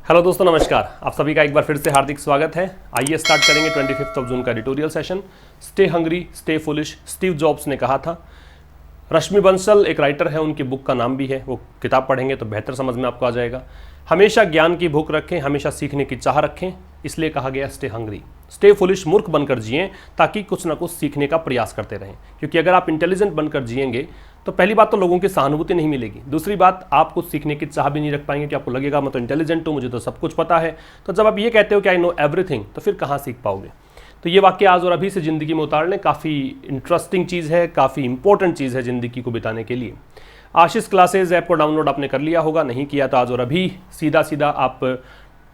Hello दोस्तों, नमस्कार। आप सभी का एक बार फिर से हार्दिक स्वागत है। आइए स्टार्ट करेंगे 25 जून का editorial session. Stay hungry stay foolish, Steve jobs ने कहा था। रश्मि बंसल एक राइटर है, उनकी बुक का नाम भी है, वो किताब पढ़ेंगे तो बेहतर समझ में आपको आ जाएगा। हमेशा ज्ञान की भूख रखें, हमेशा सीखने की चाह रखें, इसलिए कहा गया स्टे हंग्री। स्टे फुलिश, मूर्ख बनकर जिएं ताकि कुछ ना कुछ सीखने का प्रयास करते रहें, क्योंकि अगर आप इंटेलिजेंट बनकर जिएंगे तो पहली बात तो लोगों की सहानुभूति नहीं मिलेगी, दूसरी बात आप कुछ सीखने की चाह भी नहीं रख पाएंगे कि आपको लगेगा मैं तो इंटेलिजेंट हूँ, मुझे तो सब कुछ पता है। तो जब आप ये कहते हो कि आई नो एवरीथिंग, तो फिर कहाँ सीख पाओगे। तो ये वाक्य आज और अभी से ज़िंदगी में उतार लें, काफ़ी इंटरेस्टिंग चीज़ है, काफ़ी इंपॉर्टेंट चीज़ है ज़िंदगी को बिताने के लिए। आशीष क्लासेज ऐप को डाउनलोड आपने कर लिया होगा, नहीं किया तो आज और अभी सीधा आप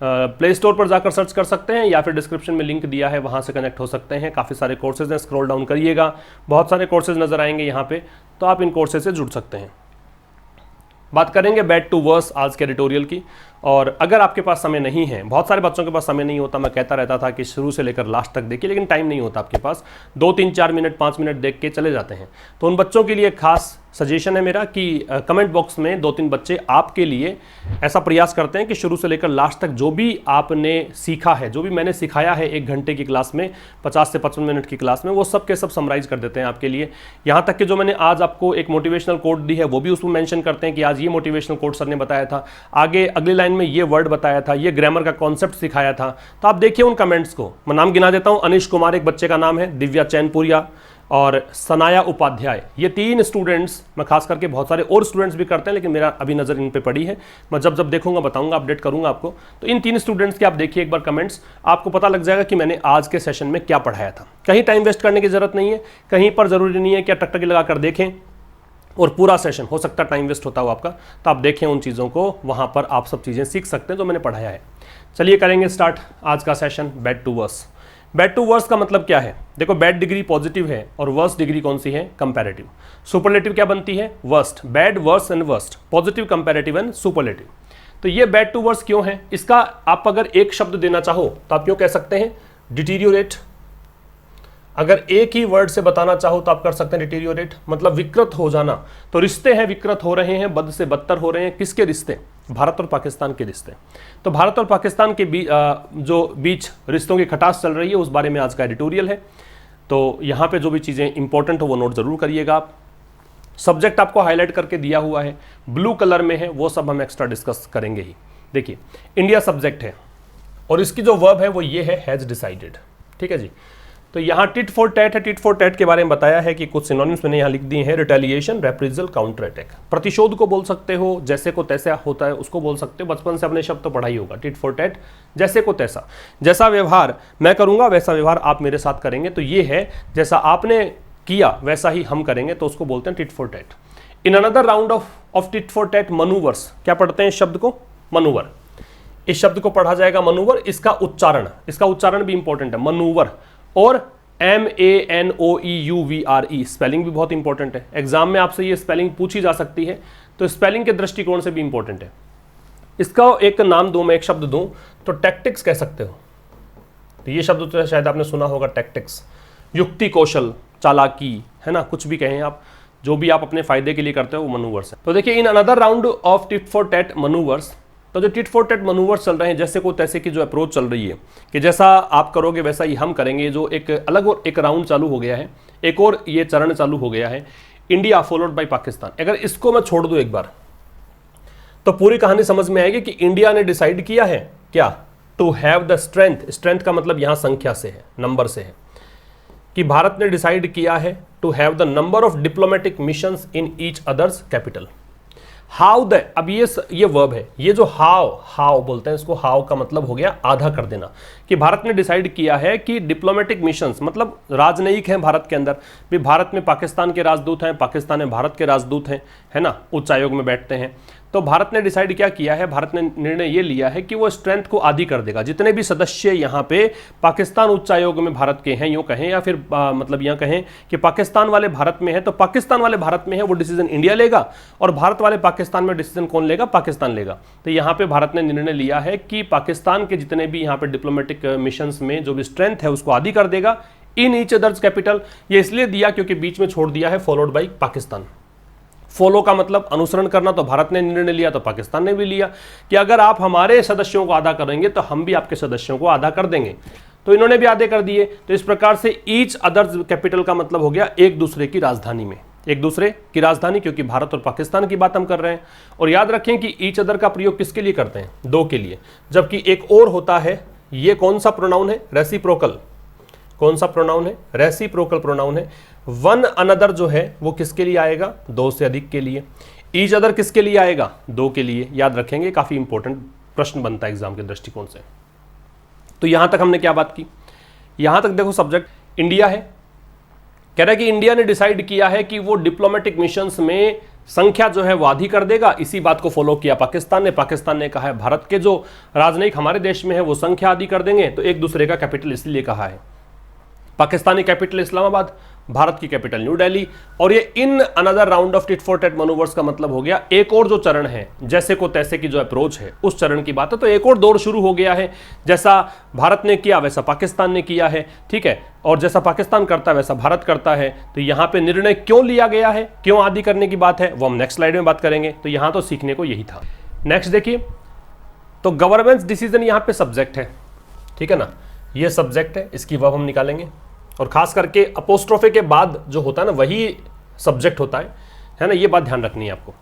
प्ले स्टोर पर जाकर सर्च कर सकते हैं, या फिर डिस्क्रिप्शन में लिंक दिया है, वहाँ से कनेक्ट हो सकते हैं। काफ़ी सारे कोर्सेज हैं, स्क्रॉल डाउन करिएगा, बहुत सारे कोर्सेज नज़र आएंगे यहाँ पे, तो आप इन कोर्सेज से जुड़ सकते हैं। बात करेंगे बैड टू वर्स आज के एडिटोरियल की। और अगर आपके पास समय नहीं है, बहुत सारे बच्चों के पास समय नहीं होता, मैं कहता रहता था कि शुरू से लेकर लास्ट तक देखिए, लेकिन टाइम नहीं होता आपके पास, 2, 3, 4 मिनट 5 मिनट देख के चले जाते हैं। तो उन बच्चों के लिए खास सजेशन है मेरा कि कमेंट बॉक्स में 2-3 बच्चे आपके लिए ऐसा प्रयास करते हैं कि शुरू से लेकर लास्ट तक जो भी आपने सीखा है, जो भी मैंने सिखाया है 1 घंटे की क्लास में, 50 से 55 मिनट की क्लास में, वो सब के सब समराइज कर देते हैं आपके लिए। यहाँ तक कि जो मैंने आज आपको एक मोटिवेशनल कोट दी है वो भी उसमें मेंशन करते हैं कि आज ये मोटिवेशनल कोट सर ने बताया था, आगे अगली लाइन में ये वर्ड बताया था, ये ग्रामर का कॉन्सेप्ट सिखाया था। तो आप देखिए उन कमेंट्स को, मैं नाम गिना देता हूँ। अनिश कुमार एक बच्चे का नाम है, दिव्या चैनपुरिया और सनाया उपाध्याय, ये 3 स्टूडेंट्स, मैं खास करके बहुत सारे और स्टूडेंट्स भी करते हैं लेकिन मेरा अभी नज़र इन पे पड़ी है, मैं जब देखूंगा बताऊंगा, अपडेट करूंगा आपको। तो इन 3 स्टूडेंट्स के आप देखिए एक बार कमेंट्स, आपको पता लग जाएगा कि मैंने आज के सेशन में क्या पढ़ाया था। कहीं टाइम वेस्ट करने की जरूरत नहीं है, कहीं पर जरूरी नहीं है कि टकटकी लगाकर देखें और पूरा सेशन, हो सकता है टाइम वेस्ट होता हो आपका, तो आप देखें उन चीज़ों को, वहाँ पर आप सब चीज़ें सीख सकते हैं जो मैंने पढ़ाया है। चलिए करेंगे स्टार्ट आज का session. Bad to worse. Bad to worse का मतलब क्या है? देखो, बैड डिग्री पॉजिटिव है और वर्स्ट डिग्री कौन सी है? कंपैरेटिव। सुपरलेटिव क्या बनती है? Worst. Bad, worse and worst, positive, comparative and superlative. तो ये बैड टू वर्स क्यों है? इसका आप अगर एक शब्द देना चाहो तो आप क्यों कह सकते हैं? डिटीरियोरेट। अगर एक ही वर्ड से बताना चाहो तो आप कर सकते हैं डिटीरियोरेट, मतलब विकृत हो जाना। तो रिश्ते हैं विकृत हो रहे हैं, बद से बदतर हो रहे हैं। किसके रिश्ते? भारत और पाकिस्तान के रिश्ते। तो भारत और पाकिस्तान के जो बीच रिश्तों की खटास चल रही है, उस बारे में आज का एडिटोरियल है। तो यहाँ पे जो भी चीज़ें इंपॉर्टेंट हो वो नोट जरूर करिएगा आप। सब्जेक्ट आपको हाईलाइट करके दिया हुआ है, ब्लू कलर में है, वो सब हम एक्स्ट्रा डिस्कस करेंगे ही। देखिए, इंडिया सब्जेक्ट है और इसकी जो वर्ब है वो ये है, हैज़ डिसाइडेड। ठीक है जी। तो यहाँ टिट फॉर टैट है। टिट फॉर टैट के बारे में बताया है कि कुछ सिनोनिम्स मैंने यहाँ लिख दिए हैं। Retaliation, reprisal, counter attack. प्रतिशोध को बोल सकते हो, जैसे को तैसा होता है उसको बोल सकते हो। बचपन से अपने शब्द तो पढ़ा ही होगा। टिट फॉर टैट, जैसे को तैसा, जैसा व्यवहार मैं करूँगा वैसा व्यवहार आप मेरे साथ करेंगे। तो ये है, जैसा आपने किया वैसा ही हम करेंगे, तो उसको बोलते हैं tit for tat. In another round of tit for tat manoeuvres, क्या पढ़ते हैं इस शब्द को? मनूवर। इस शब्द को पढ़ा जाएगा मनूवर। इसका उच्चारण भी इंपॉर्टेंट है, मनूवर। और MANOEUVRE, स्पेलिंग भी बहुत इंपॉर्टेंट है। एग्जाम में आपसे ये स्पेलिंग पूछी जा सकती है, तो स्पेलिंग के दृष्टिकोण से भी इंपॉर्टेंट है। इसका एक नाम दूं, मैं एक शब्द दूं तो टैक्टिक्स कह सकते हो। तो ये शब्द तो शायद आपने सुना होगा, टैक्टिक्स। युक्ति कौशल, चालाकी, है ना, कुछ भी कहें आप, जो भी आप अपने फायदे के लिए करते हो वो मनूवर्स है। तो देखिए, in another round of tit for tat manoeuvres, तो जो टिट फॉर टैट मनूवर्स चल रहे हैं, जैसे को तैसे की जो अप्रोच चल रही है कि जैसा आप करोगे वैसा ही हम करेंगे, जो एक अलग और एक राउंड चालू हो गया है, एक और ये चरण चालू हो गया है, इंडिया फॉलोड बाय पाकिस्तान। अगर इसको मैं छोड़ दूं एक बार तो पूरी कहानी समझ में आएगी कि इंडिया ने डिसाइड किया है क्या? To have the strength. Strength का मतलब यहां संख्या से है, नंबर से है, कि भारत ने डिसाइड किया है to have the number of diplomatic missions in each other's capital. How the, अब ये वर्ब है, ये जो हाउ बोलते हैं इसको, हाउ का मतलब हो गया आधा कर देना, कि भारत ने डिसाइड किया है कि डिप्लोमेटिक मिशंस मतलब राजनयिक हैं भारत के अंदर भी। भारत में पाकिस्तान के राजदूत हैं, पाकिस्तान में भारत के राजदूत हैं, है ना, उच्चायोग में बैठते हैं। तो भारत ने डिसाइड क्या किया है? भारत ने निर्णय ये लिया है कि वो स्ट्रेंथ को आधी कर देगा। जितने भी सदस्य यहाँ पे पाकिस्तान उच्चायोग में भारत के हैं, यूँ कहें, या फिर मतलब यहाँ कहें कि पाकिस्तान वाले भारत में है, तो पाकिस्तान वाले भारत में है, वो डिसीजन इंडिया लेगा, और भारत वाले पाकिस्तान में डिसीजन कौन लेगा? पाकिस्तान लेगा। तो यहाँ पे भारत ने निर्णय लिया है कि पाकिस्तान के जितने भी यहाँ पे डिप्लोमेटिक मिशंस में जो भी स्ट्रेंथ है उसको आधी कर देगा इन ईच अदर्स कैपिटल। ये इसलिए दिया क्योंकि बीच में छोड़ दिया है फॉलोड बाई पाकिस्तान। फॉलो का मतलब अनुसरण करना, तो भारत ने निर्णय लिया तो पाकिस्तान ने भी लिया कि अगर आप हमारे सदस्यों को आधा करेंगे तो हम भी आपके सदस्यों को आधा कर देंगे, तो इन्होंने भी आधे कर दिए। तो इस प्रकार से ईच अदर कैपिटल का मतलब हो गया एक दूसरे की राजधानी में, एक दूसरे की राजधानी, क्योंकि भारत और पाकिस्तान की बात हम कर रहे हैं। और याद रखें कि ईच अदर का प्रयोग किसके लिए करते हैं? दो के लिए, जबकि एक और होता है, ये कौन सा प्रोनाउन है? रेसिप्रोकल। कौन सा प्रोनाउन है? रेसिप्रोकल प्रोनाउन है। वन अनदर जो है वो किसके लिए आएगा? दो से अधिक के लिए। ईच अदर किसके लिए आएगा? दो के लिए। याद रखेंगे, काफी इंपॉर्टेंट प्रश्न बनता है एग्जाम के दृष्टिकोण से। तो यहां तक हमने क्या बात की? यहां तक देखो, सब्जेक्ट इंडिया है, कह रहा है कि इंडिया ने डिसाइड किया है कि वो डिप्लोमेटिक मिशंस में संख्या जो है वो आधी कर देगा। इसी बात को फॉलो किया पाकिस्तान ने। पाकिस्तान ने कहा है भारत के जो राजनयिक हमारे देश में है वो संख्या आधी कर देंगे, तो एक दूसरे का कैपिटल इसलिए कहा है। पाकिस्तानी कैपिटल इस्लामाबाद, भारत की कैपिटल न्यू दिल्ली। और ये in another round of tit for tat manoeuvres का मतलब हो गया एक और जो चरण है, जैसे को तैसे की जो अप्रोच है, उस चरण की बात है। तो एक और दौर शुरू हो गया है, जैसा भारत ने किया वैसा पाकिस्तान ने किया है, ठीक है, और जैसा पाकिस्तान करता है वैसा भारत करता है। तो यहां पे निर्णय क्यों लिया गया है, क्यों आदि करने की बात है, वो हम नेक्स्ट स्लाइड में बात करेंगे। तो यहां तो सीखने को यही था। नेक्स्ट देखिए, तो गवर्नेंस डिसीजन यहां पे सब्जेक्ट है, ठीक है ना, ये सब्जेक्ट है, इसकी वर्ब हम निकालेंगे। और खास करके अपोस्ट्रोफे के बाद जो होता है ना वही सब्जेक्ट होता है ना, ये बात ध्यान रखनी है आपको।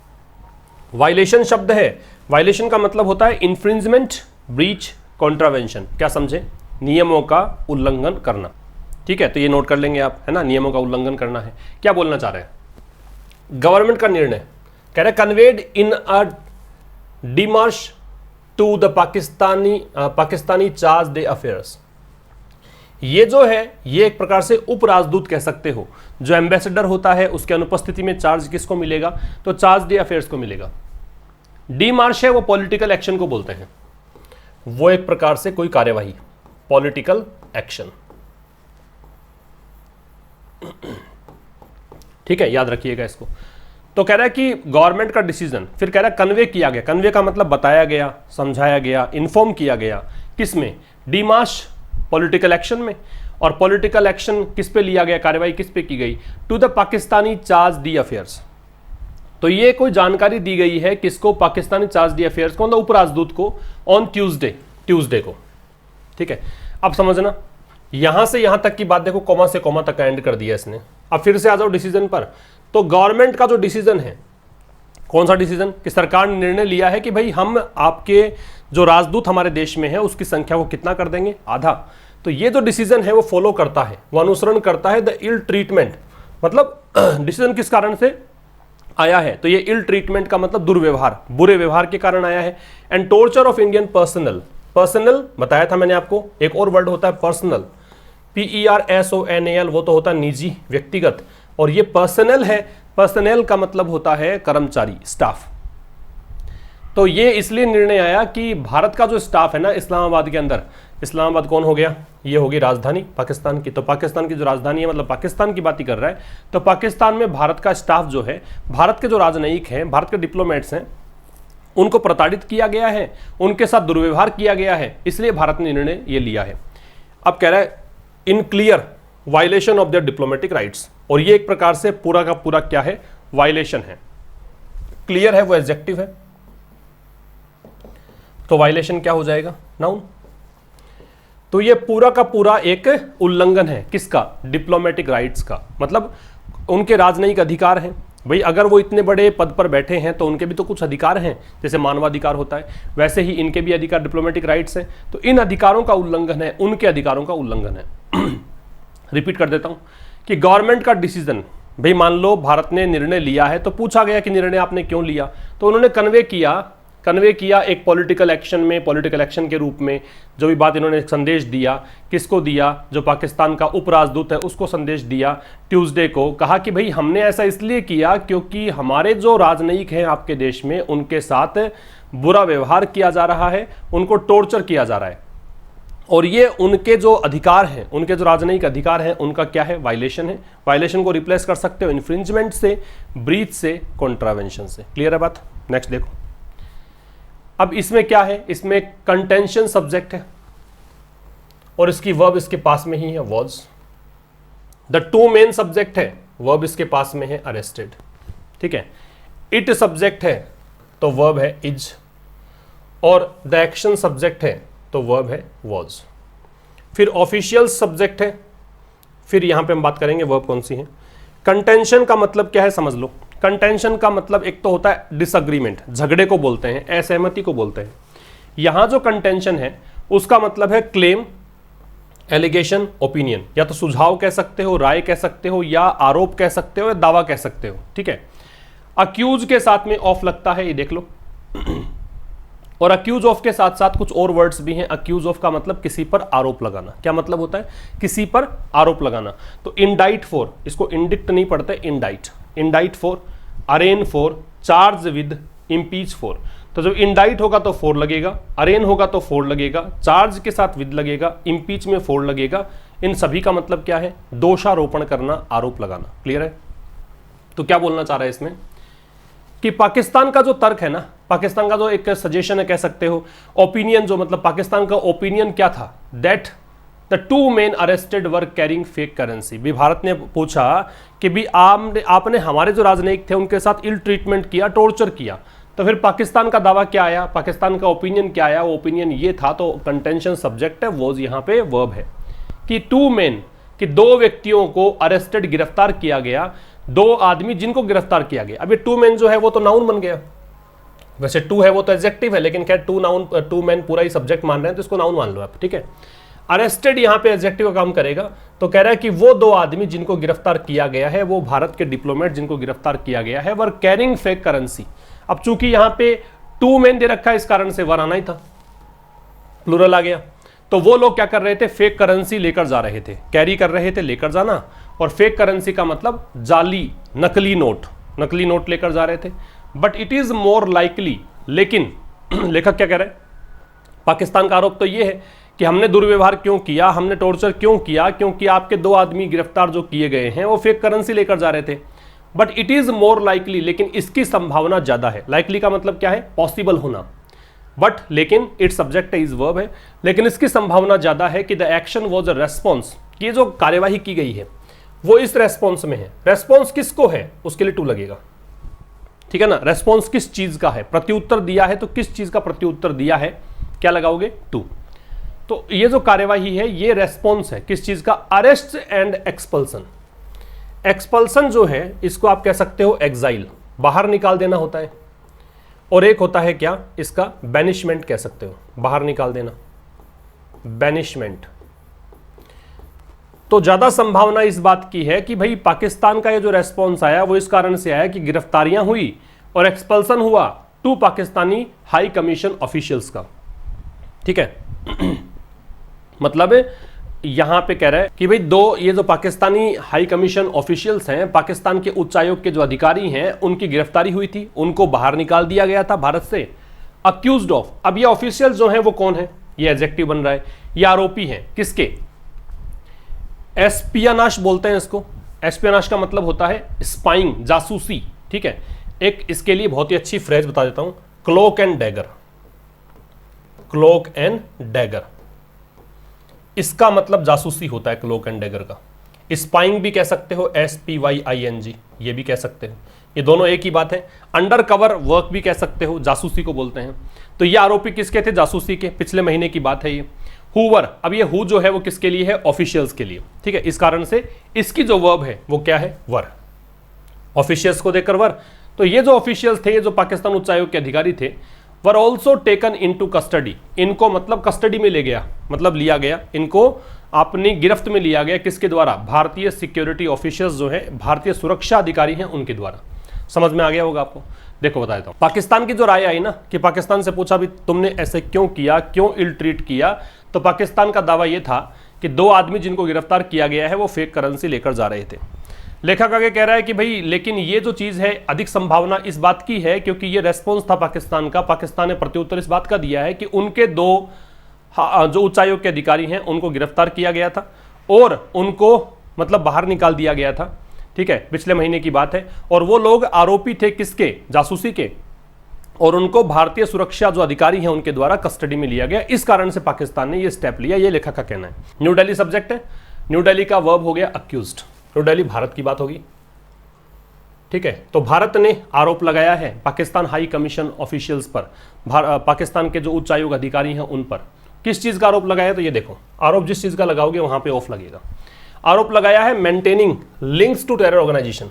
वायलेशन शब्द है, वायलेशन का मतलब होता है इन्फ्रिंजमेंट, ब्रीच, कॉन्ट्रावेंशन। क्या समझे? नियमों का उल्लंघन करना, ठीक है, तो ये नोट कर लेंगे आप, है ना, नियमों का उल्लंघन करना है। क्या बोलना चाह रहे हैं? गवर्नमेंट का निर्णय कह रहे conveyed in a demarche to the Pakistani charge d'affaires. ये जो है ये एक प्रकार से उप राजदूत कह सकते हो, जो एम्बेसडर होता है उसके अनुपस्थिति में चार्ज किसको मिलेगा? तो चार्ज डे अफेयर्स को मिलेगा। डीमार्श है वो पॉलिटिकल एक्शन को बोलते हैं, वो एक प्रकार से कोई कार्यवाही, पॉलिटिकल एक्शन, ठीक है, याद रखिएगा इसको। तो कह रहा है कि गवर्नमेंट का डिसीजन, फिर कह रहा है कन्वे किया गया। कन्वे का मतलब बताया गया, समझाया गया, इन्फॉर्म किया गया। किस में? डीमार्श, पॉलिटिकल एक्शन में। और पॉलिटिकल एक्शन किस पे लिया गया, कार्यवाही किस पे की गई? To the Pakistani charge d'affaires. तो ये कोई जानकारी दी गई है किसको? पाकिस्तानी चार्ज डी अफेयर्स को, उप राजदूत को, ऑन ट्यूसडे को, ठीक है। अब समझना, यहां से यहां तक की बात देखो, कॉमा से कॉमा तक एंड कर दिया इसने। अब फिर से आ जाओ डिसीजन पर। तो गवर्नमेंट का जो डिसीजन है, कौन सा डिसीजन? कि सरकार ने निर्णय लिया है कि भाई हम आपके जो राजदूत हमारे देश में है उसकी संख्या को कितना कर देंगे? आधा। तो ये जो डिसीजन है वो फॉलो करता है, वो अनुसरण करता है द इल ट्रीटमेंट, मतलब डिसीजन किस कारण से आया है? तो ये इल ट्रीटमेंट का मतलब दुर्व्यवहार, बुरे व्यवहार के कारण आया है। And torture of Indian personal, personal बताया था मैंने आपको, एक और वर्ड होता है पर्सनल, PERSONAL, वो तो होता है निजी, व्यक्तिगत, और ये पर्सनल है, पर्सनल का मतलब होता है कर्मचारी, स्टाफ। तो ये इसलिए निर्णय आया कि भारत का जो स्टाफ है ना इस्लामाबाद के अंदर, इस्लामाबाद कौन हो गया? ये होगी राजधानी पाकिस्तान की। तो पाकिस्तान की जो राजधानी है, मतलब पाकिस्तान की बात ही कर रहा है। तो पाकिस्तान में भारत का स्टाफ जो है, भारत के जो राजनयिक हैं, भारत के डिप्लोमेट्स हैं, उनको प्रताड़ित किया गया है, उनके साथ दुर्व्यवहार किया गया है, इसलिए भारत ने निर्णय ये लिया है। अब कह रहा है in clear violation of their diplomatic rights, और ये एक प्रकार से पूरा का पूरा क्या है? वायलेशन है। क्लियर है वो एडजेक्टिव है, तो वायलेशन क्या हो जाएगा? नाउन। तो ये पूरा का पूरा एक उल्लंघन है, किसका? डिप्लोमेटिक राइट्स का। मतलब उनके राजनयिक अधिकार हैं, भाई अगर वो इतने बड़े पद पर बैठे हैं तो उनके भी तो कुछ अधिकार हैं, जैसे मानवाधिकार होता है वैसे ही इनके भी अधिकार, डिप्लोमेटिक राइट्स हैं। तो इन अधिकारों का उल्लंघन है, उनके अधिकारों का उल्लंघन है। रिपीट कर देता हूं कि गवर्नमेंट का डिसीजन, भाई मान लो भारत ने निर्णय लिया है, तो पूछा गया कि निर्णय आपने क्यों लिया? तो उन्होंने कन्वे किया एक पॉलिटिकल एक्शन में, पॉलिटिकल एक्शन के रूप में जो भी बात इन्होंने संदेश दिया, किसको दिया? जो पाकिस्तान का उप राजदूत है उसको संदेश दिया ट्यूसडे को। कहा कि भाई हमने ऐसा इसलिए किया क्योंकि हमारे जो राजनयिक हैं आपके देश में, उनके साथ बुरा व्यवहार किया जा रहा है, उनको टॉर्चर किया जा रहा है, और ये उनके जो अधिकार हैं, उनके जो राजनयिक अधिकार हैं, उनका क्या है? वायलेशन है। वायलेशन को रिप्लेस कर सकते हो इन्फ्रिंजमेंट से, ब्रीच से, कॉन्ट्रावेंशन से। क्लियर है बात? नेक्स्ट देखो। अब इसमें क्या है? इसमें कंटेंशन सब्जेक्ट है और इसकी वर्ब इसके पास में ही है, was. The two main subject है, वर्ब इसके पास में है, अरेस्टेड, ठीक है। इट सब्जेक्ट है तो वर्ब है इज, और द एक्शन सब्जेक्ट है तो वर्ब है वॉज। फिर ऑफिशियल सब्जेक्ट है, फिर यहां पे हम बात करेंगे वर्ब कौन सी है। कंटेंशन का मतलब क्या है समझ लो। कंटेंशन का मतलब एक तो होता है डिसएग्रीमेंट, झगड़े को बोलते हैं, असहमति को बोलते हैं। यहां जो कंटेंशन है उसका मतलब है क्लेम, एलिगेशन, ओपिनियन, या तो सुझाव कह सकते हो, राय कह सकते हो, या आरोप कह सकते हो, या दावा कह सकते हो, ठीक है। अक्यूज के साथ में ऑफ लगता है, ये देख लो। और अक्यूज ऑफ के साथ साथ कुछ और वर्ड्स भी हैं। अक्यूज ऑफ का मतलब किसी पर आरोप लगाना। क्या मतलब होता है? किसी पर आरोप लगाना। तो इंडाइट फॉर, इसको इंडिक्ट नहीं पढ़ते, indict. Indict for, arraign for, charge with, impeach for. तो जब इंडाइट होगा तो फोर लगेगा, अरेन होगा तो फोर लगेगा, चार्ज के साथ विद लगेगा, इम्पीच में फोर लगेगा। इन सभी का मतलब क्या है? दोषारोपण करना, आरोप लगाना। क्लियर है? तो क्या बोलना चाह रहा है इसमें कि पाकिस्तान का जो तर्क है ना, पाकिस्तान का जो एक सजेशन है कह सकते हो, ओपिनियन, जो मतलब पाकिस्तान का ओपिनियन क्या था? That the two main arrested were carrying fake currency. भी भारत ने पूछा कि भी आपने हमारे जो राजनयिक थे उनके साथ इल ट्रीटमेंट किया, टॉर्चर किया। तो फिर पाकिस्तान का दावा क्या आया, पाकिस्तान का ओपिनियन क्या आया? वो ओपिनियन ये था। तो कंटेंशन सब्जेक्ट है, वो यहाँ पे वर्ब है कि टू मेन, कि दो व्यक्तियों को अरेस्टेड, गिरफ्तार किया गया, दो आदमी जिनको गिरफ्तार किया गया। अब ये टू मेन जो है वो तो नाउन बन गया, वैसे टू है वो तो एडजेक्टिव है, लेकिन क्या टू मैन पूरा ही सब्जेक्ट मान रहे हैं तो इसको नाउन मान लो आप, ठीक है। अरेस्टेड यहाँ पे एडजेक्टिव का काम करेगा। तो कह रहा है कि वो दो आदमी जिनको गिरफ्तार किया गया है, वो भारत के डिप्लोमेट जिनको गिरफ्तार किया गया है, वर कैरिंग फेक करेंसी। अब चूंकि यहाँ पे टू मैन दे रखा है, इस कारण से वर आना ही था, प्लूरल आ गया। तो वो लोग क्या कर रहे थे? फेक करेंसी लेकर जा रहे थे, कैरी कर रहे थे, लेकर जाना। और फेक करेंसी का मतलब जाली, नकली नोट, नकली नोट लेकर जा रहे थे। But it is more likely, लेकिन लेखक क्या कह रहे हैं? पाकिस्तान का आरोप तो ये है कि हमने दुर्व्यवहार क्यों किया, हमने टॉर्चर क्यों किया, क्योंकि आपके दो आदमी गिरफ्तार जो किए गए हैं वो फेक करेंसी लेकर जा रहे थे। But it is more likely, लेकिन इसकी संभावना ज्यादा है। लाइकली का मतलब क्या है? पॉसिबल होना। बट लेकिन इट सब्जेक्ट है, इज वर्ब है, लेकिन इसकी संभावना ज्यादा है कि the action was a response, ये जो कार्यवाही की गई है वो इस रेस्पॉन्स में है। रेस्पॉन्स किसको है उसके लिए टू लगेगा, ठीक है ना। रेस्पॉन्स किस चीज का है? प्रत्युत्तर दिया है, तो किस चीज का प्रत्युत्तर दिया है, क्या लगाओगे? टू। तो ये जो कार्यवाही है ये रेस्पॉन्स है किस चीज का? Arrest and expulsion. एक्सपल्सन जो है इसको आप कह सकते हो एग्जाइल, बाहर निकाल देना होता है। और एक होता है क्या? इसका बैनिशमेंट कह सकते हो, बाहर निकाल देना, बैनिशमेंट। तो ज्यादा संभावना इस बात की है कि भाई पाकिस्तान का ये जो रेस्पॉन्स आया वो इस कारण से आया कि गिरफ्तारियां हुई और एक्सपल्सन हुआ to Pakistani high commission officials का, ठीक है। मतलब यहां पे कह रहा है कि भाई दो ये जो पाकिस्तानी हाई कमीशन ऑफिशियल्स हैं, पाकिस्तान के उच्चायोग के जो अधिकारी हैं, उनकी गिरफ्तारी हुई थी, उनको बाहर निकाल दिया गया था भारत से, अक्यूज्ड ऑफ। अब ये ऑफिशियल जो हैं वो कौन है? ये एडजेक्टिव बन रहा है, ये आरोपी हैं किसके? एस्पियनाश बोलते हैं इसको। एस्पियनाश का मतलब होता है स्पाइंग, जासूसी, ठीक है। एक इसके लिए बहुत ही अच्छी फ्रेज बता देता हूं, cloak and dagger. Cloak and dagger, इसका मतलब जासूसी होता है क्लोक एंड डैगर का। स्पाइंग भी कह सकते हो, SPYING, ये भी कह सकते हो, ये दोनों एक ही बात है। अंडर कवर वर्क भी कह सकते हो, जासूसी को बोलते हैं। तो ये आरोपी किसके थे? जासूसी के। पिछले महीने की बात है ये। हुवर, अब ये हु जो है वो किसके लिए है? ऑफिशियल्स के लिए, ठीक है। इस कारण से इसकी जो वर्ब है वो क्या है? वर। ऑफिशियल्स को देकर वर। तो ये जो ऑफिशियल्स थे, ये जो पाकिस्तान उच्चायोग के अधिकारी थे, were also taken into custody. इनको मतलब कस्टडी में ले गया, मतलब लिया गया, इनको अपनी गिरफ्त में लिया गया। किसके द्वारा? भारतीय सिक्योरिटी ऑफिसर्स जो है, भारतीय सुरक्षा अधिकारी हैं, उनके द्वारा। समझ में आ गया होगा आपको। देखो बता देता हूं, पाकिस्तान की जो राय आई ना कि पाकिस्तान से पूछा भी तुमने ऐसे क्यों किया, क्यों इल ट्रीट किया, तो पाकिस्तान का दावा यह था कि दो आदमी जिनको गिरफ्तार किया गया है वो फेक करेंसी लेकर जा रहे थे। लेखक आगे कह रहा है कि भाई लेकिन ये जो चीज है अधिक संभावना इस बात की है क्योंकि ये रेस्पॉन्स था पाकिस्तान का। पाकिस्तान ने प्रत्युत्तर इस बात का दिया है कि उनके दो जो उच्चायोग के अधिकारी हैं उनको गिरफ्तार किया गया था और उनको मतलब बाहर निकाल दिया गया था, ठीक है, पिछले महीने की बात है। और वो लोग आरोपी थे किसके? जासूसी के। और उनको भारतीय सुरक्षा जो अधिकारी हैं उनके द्वारा कस्टडी में लिया गया। इस कारण से पाकिस्तान ने ये स्टेप लिया, ये लेखक का कहना है। न्यू दिल्ली सब्जेक्ट है, न्यू दिल्ली का वर्ब हो गया अक्यूज्ड। न्यू दिल्ली भारत की बात होगी। ठीक है। तो भारत ने आरोप लगाया है पाकिस्तान हाई कमीशन ऑफिशियल्स पर, पाकिस्तान के जो उच्चायोग अधिकारी हैं उन पर। किस चीज़ का आरोप लगाया? तो ये देखो, आरोप जिस चीज़ का लगाओगे वहाँ पे ऑफ लगेगा। आरोप लगाया है maintaining links to terror organisation,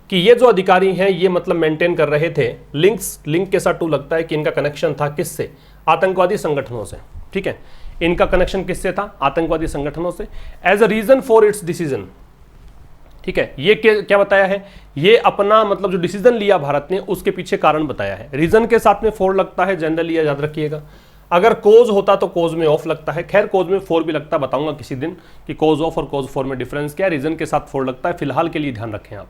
कि ये जो अधिकारी हैं ये मतलब मेंटेन कर रहे थे लिंक्स, लिंक के साथ टू लगता है कि इनका कनेक्शन था किससे? आतंकवादी संगठनों से। ठीक है, इनका कनेक्शन किससे था? आतंकवादी संगठनों से। As a reason for its decision, ठीक है, ये क्या बताया है? ये अपना मतलब जो डिसीजन लिया भारत ने उसके पीछे कारण बताया है। रीजन के साथ में फोर लगता है जनरली, याद रखिएगा। अगर कोज होता तो कोज में ऑफ लगता है, खैर कोज में फोर भी लगता है, बताऊंगा किसी दिन कि कोज ऑफ और कोज फोर में डिफरेंस क्या है। रीजन के साथ फोर लगता है, फिलहाल के लिए ध्यान रखें आप।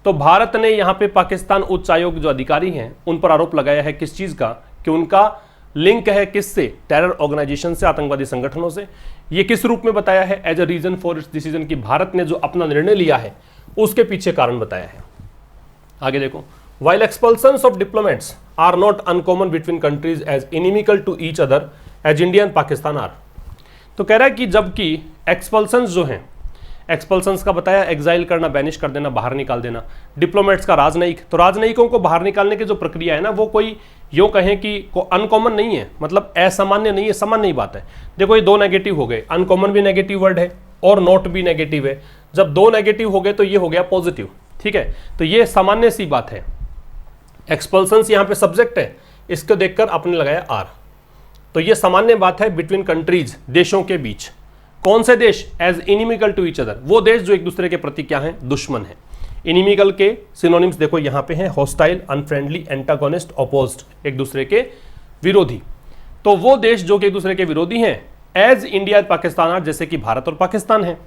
तो भारत ने यहाँ पे पाकिस्तान उच्चायोग जो अधिकारी हैं उन पर आरोप लगाया है किस चीज का? कि उनका लिंक है किससे? टेरर ऑर्गेनाइजेशन से, आतंकवादी संगठनों से। ये किस रूप में बताया है? As a reason for its decision, कि भारत ने जो अपना निर्णय लिया है उसके पीछे कारण बताया है। आगे देखो, while expulsions of diplomats are not uncommon between countries as inimical to each other as India and Pakistan are। तो कह रहा है कि जबकि एक्सपल्सन्स जो हैं, एक्सपल्सन्स का बताया एग्जाइल करना, बैनिश कर देना, बाहर निकाल देना। डिप्लोमेट्स का राजनयिक, तो राजनयिकों को बाहर निकालने की जो प्रक्रिया है ना वो कोई यूँ कहें कि अनकॉमन नहीं है, मतलब असामान्य नहीं है, सामान्य बात है। देखो ये दो नेगेटिव हो गए, अनकॉमन भी नेगेटिव वर्ड है और नॉट भी नेगेटिव है। जब दो नेगेटिव हो गए तो ये हो गया पॉजिटिव। ठीक है, तो ये सामान्य सी बात है। एक्सपल्सन्स यहाँ पे सब्जेक्ट है, इसको देखकर आपने लगाया आर। तो ये सामान्य बात है बिटवीन कंट्रीज, देशों के बीच। कौन से देश? As inimical to each other, वो देश जो एक दूसरे के प्रति क्या है? दुश्मन है। इनिमिकल के सिनोनिम्स देखो यहाँ पे हैं, हॉस्टाइल, अनफ्रेंडली, एंटागोनिस्ट, अपोज्ड, एक दूसरे के विरोधी। तो वो देश जो कि एक दूसरे के विरोधी हैं, एज इंडिया पाकिस्तान आर, जैसे कि भारत और पाकिस्तान है।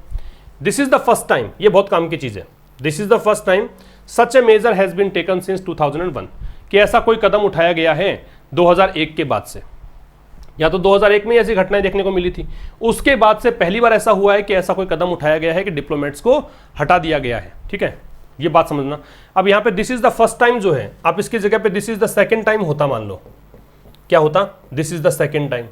This is the first time, ये बहुत काम की चीज है, this is the first time such a major has been taken since 2001, कि ऐसा कोई कदम उठाया गया है 2001 के बाद से। या तो 2001 में ऐसी घटनाएं देखने को मिली थी, उसके बाद से पहली बार ऐसा हुआ है कि ऐसा कोई कदम उठाया गया है कि डिप्लोमेट्स को हटा दिया गया है। ठीक है, ये बात समझना। अब यहाँ पे this is the first time जो है, आप इसकी जगह पे this is the second time होता, मान लो क्या होता? This is the second time,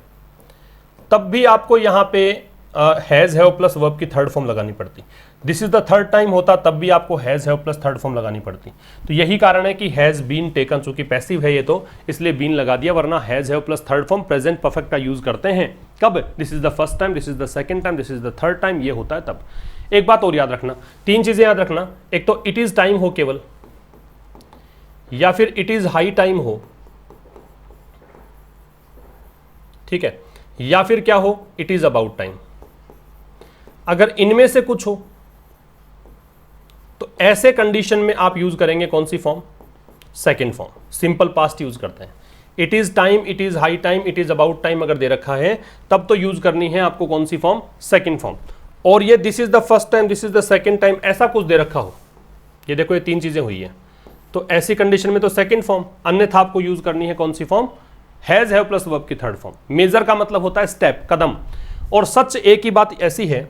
तब भी आपको यहाँ पे हैज हैव प्लस वर्ब की थर्ड फॉर्म लगानी पड़ती। This is the third time होता, तब भी आपको has have plus third form लगानी पड़ती। तो यही कारण है कि हैज बीन टेकन, चूंकि पैसिव है ये तो इसलिए बीन लगा दिया, वरना has have plus third form present perfect का यूज करते हैं कब? This is the first time, this is the second time, this is the third time, ये होता है तब। एक बात और याद रखना, तीन चीजें याद रखना। एक तो इट इज टाइम हो केवल, या फिर इट इज हाई टाइम हो, ठीक है, या फिर क्या हो? It is about time. अगर इनमें से कुछ हो तो ऐसे कंडीशन में आप यूज करेंगे कौन सी form? Second form, simple past use करते हैं। It is time, it is high time, it is about time अगर दे रखा है तब तो यूज करनी है आपको कौन सी फॉर्म? Second form. और ये this is the first time, this is the second time, ऐसा कुछ दे रखा हो, ये देखो ये तीन चीजें हुई है, तो ऐसी कंडीशन में तो सेकंड फॉर्म, अन्यथा आपको यूज करनी है कौन सी form? Has have plus verb की थर्ड फॉर्म। मेजर का मतलब होता है स्टेप, कदम। और सच एक ही बात ऐसी है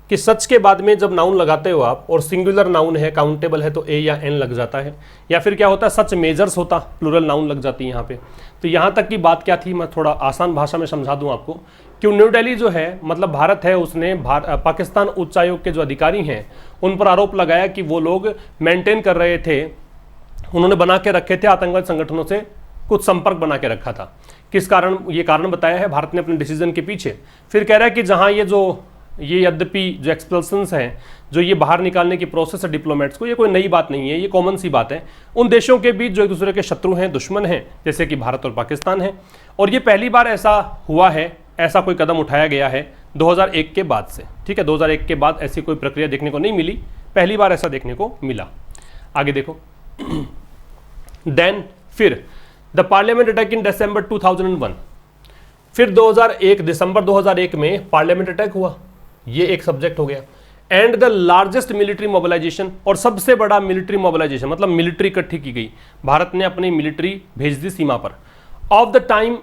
कि सच के बाद में जब नाउन लगाते हो आप और सिंगुलर नाउन है, काउंटेबल है, तो ए या एन लग जाता है। या फिर क्या होता है? सच मेजर्स होता, प्लूरल नाउन लग जाती है यहाँ पे। तो यहाँ तक की बात क्या थी, मैं थोड़ा आसान भाषा में समझा दूँ आपको कि न्यू दिल्ली जो है, मतलब भारत है, उसने पाकिस्तान उच्चायोग के जो अधिकारी हैं उन पर आरोप लगाया कि वो लोग मेंटेन कर रहे थे, उन्होंने बना के रखे थे आतंकवादी संगठनों से कुछ संपर्क बना के रखा था। किस कारण? ये कारण बताया है भारत ने अपने डिसीजन के पीछे। फिर कह रहा है कि जहाँ ये यद्यपि जो एक्सपल्सन्स हैं, जो ये बाहर निकालने की प्रोसेस है डिप्लोमेट्स को, ये कोई नई बात नहीं है, ये कॉमन सी बात है उन देशों के बीच जो एक दूसरे के शत्रु हैं, दुश्मन हैं, जैसे कि भारत और पाकिस्तान है। और ये पहली बार ऐसा हुआ है, ऐसा कोई कदम उठाया गया है 2001 के बाद से। ठीक है, 2001 के बाद ऐसी कोई प्रक्रिया देखने को नहीं मिली, पहली बार ऐसा देखने को मिला। आगे देखो, देन फिर द पार्लियामेंट अटैक इन दिसंबर 2001, फिर 2001 दिसंबर 2001 में पार्लियामेंट अटैक हुआ, ये एक सब्जेक्ट हो गया। And the largest military mobilisation, और सबसे बड़ा मिलिट्री मोबिलाइजेशन मतलब मिलिट्री इकट्ठी की गई, भारत ने अपनी मिलिट्री भेज दी सीमा पर। ऑफ द टाइम,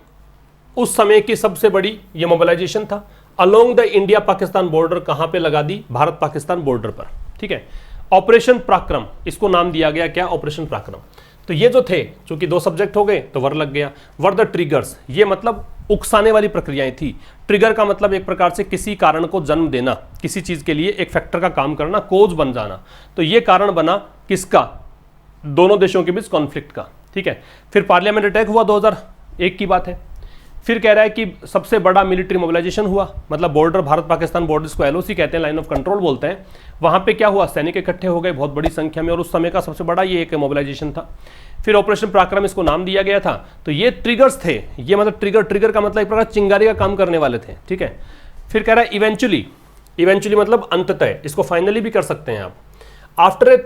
उस समय की सबसे बड़ी ये मोबिलाइजेशन था। Along the India Pakistan border, कहां पे लगा दी? भारत पाकिस्तान बॉर्डर पर। ठीक है, ऑपरेशन पराक्रम, इसको नाम दिया गया क्या? ऑपरेशन पराक्रम। तो ये जो थे, चूंकि दो सब्जेक्ट हो गए तो वर लग गया। वर द ट्रिगर्स, ये मतलब उकसाने वाली प्रक्रियाएं थी। ट्रिगर का मतलब एक प्रकार से किसी कारण को जन्म देना, किसी चीज के लिए एक फैक्टर का काम करना, कोज बन जाना। तो ये कारण बना किसका? दोनों देशों के बीच कॉन्फ्लिक्ट का, ठीक है। फिर पार्लियामेंट अटैक हुआ 2001 की बात है। फिर कह रहा है कि सबसे बड़ा मिलिट्री मोबिलाइजेशन हुआ, मतलब बॉर्डर, भारत पाकिस्तान बॉर्डर्स को LOC कहते हैं, लाइन ऑफ कंट्रोल बोलते हैं। वहां पे क्या हुआ, सैनिक इकट्ठे हो गए बहुत बड़ी संख्या में, और उस समय का सबसे बड़ा ये एक मोबिलाइजेशन था। फिर ऑपरेशन पराक्रम इसको नाम दिया गया था। तो ये ट्रिगर्स थे, ये मतलब ट्रिगर का मतलब एक प्रकार चिंगारी का काम करने वाले थे, ठीक है। फिर कह रहा है इवेंचुअली मतलब अंततः, इसको फाइनली भी कर सकते हैं आप। आफ्टर ए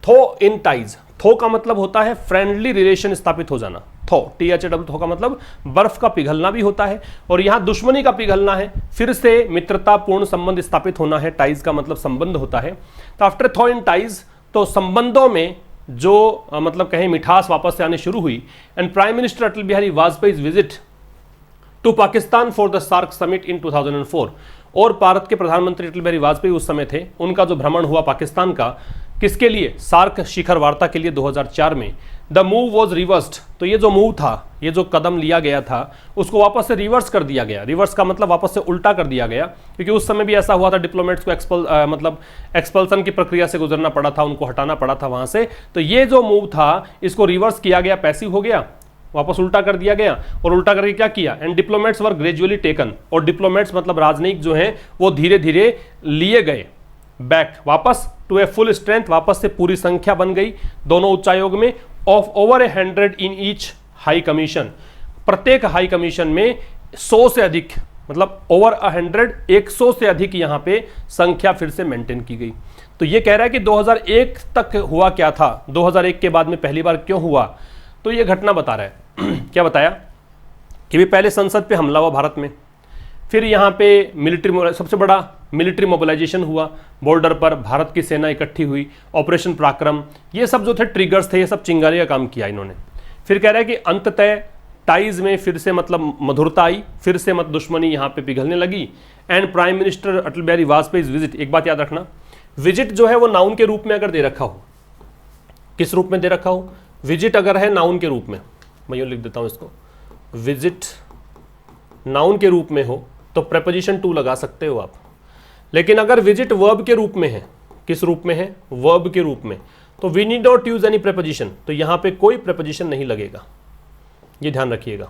थो इन टाइज, थो का मतलब होता है फ्रेंडली रिलेशन स्थापित हो जाना, थो का मतलब बर्फ का पिघलना भी होता है, और यहां दुश्मनी का पिघलना है, फिर से मित्रतापूर्ण संबंध स्थापित होना है। टाइज का मतलब संबंध होता है। तो आफ्टर थो इन टाइज, तो संबंधों में जो मतलब कहें मिठास वापस से आने शुरू हुई। And prime minister Atal Bihari Vajpayee visit to Pakistan for the SAARC summit in 2004, और भारत के प्रधानमंत्री अटल बिहारी वाजपेयी उस समय थे, उनका जो भ्रमण हुआ पाकिस्तान का, किसके लिए, सार्क शिखर वार्ता के लिए 2004 में। द मूव वॉज रिवर्स्ड, तो ये जो मूव था, ये जो कदम लिया गया था, उसको वापस से रिवर्स कर दिया गया। रिवर्स का मतलब वापस से उल्टा कर दिया गया, क्योंकि उस समय भी ऐसा हुआ था, डिप्लोमेट्स को एक्सपल्सन की प्रक्रिया से गुजरना पड़ा था, उनको हटाना पड़ा था वहां से। तो ये जो मूव था, इसको रिवर्स किया गया, पैसिव हो गया, वापस उल्टा कर दिया गया। और उल्टा करके क्या किया, and diplomats were gradually taken, और डिप्लोमेट्स मतलब राजनयिक जो हैं वो धीरे धीरे लिए गए बैक, वापस टू ए फुल स्ट्रेंथ, वापस से पूरी संख्या बन गई दोनों उच्चायोग में, of over 100 in each high commission, प्रत्येक हाई कमीशन में 100 से अधिक, मतलब ओवर 100, 100 से अधिक यहां पे संख्या फिर से मेंटेन की गई। तो ये कह रहा है कि 2001 तक हुआ क्या था, 2001 के बाद में पहली बार क्यों हुआ। तो ये घटना बता रहा है क्या बताया कि भी पहले संसद पे हमला हुआ भारत में, फिर यहाँ पे मिलिट्री, सबसे बड़ा मिलिट्री मोबिलाइजेशन हुआ, बॉर्डर पर भारत की सेना इकट्ठी हुई, ऑपरेशन पराक्रम, ये सब जो थे ट्रिगर्स थे, ये सब चिंगारी का काम किया इन्होंने। फिर कह रहा है कि अंततः टाइज में फिर से मतलब मधुरता आई, फिर से मत दुश्मनी यहाँ पे पिघलने लगी। And prime minister Atal Bihari Vajpayee visit, एक बात याद रखना, विजिट जो है वो नाउन के रूप में अगर दे रखा हो, किस रूप में दे रखा हो, विजिट अगर है नाउन के रूप में, मैं यूँ लिख देता हूँ इसको, विजिट नाउन के रूप में हो तो प्रेपोजिशन टू लगा सकते हो आप। लेकिन अगर विजिट वर्ब के रूप में है, किस रूप में है, वर्ब के रूप में, तो we need not use any preposition, तो यहां पे कोई प्रेपोजिशन नहीं लगेगा, ये ध्यान रखिएगा।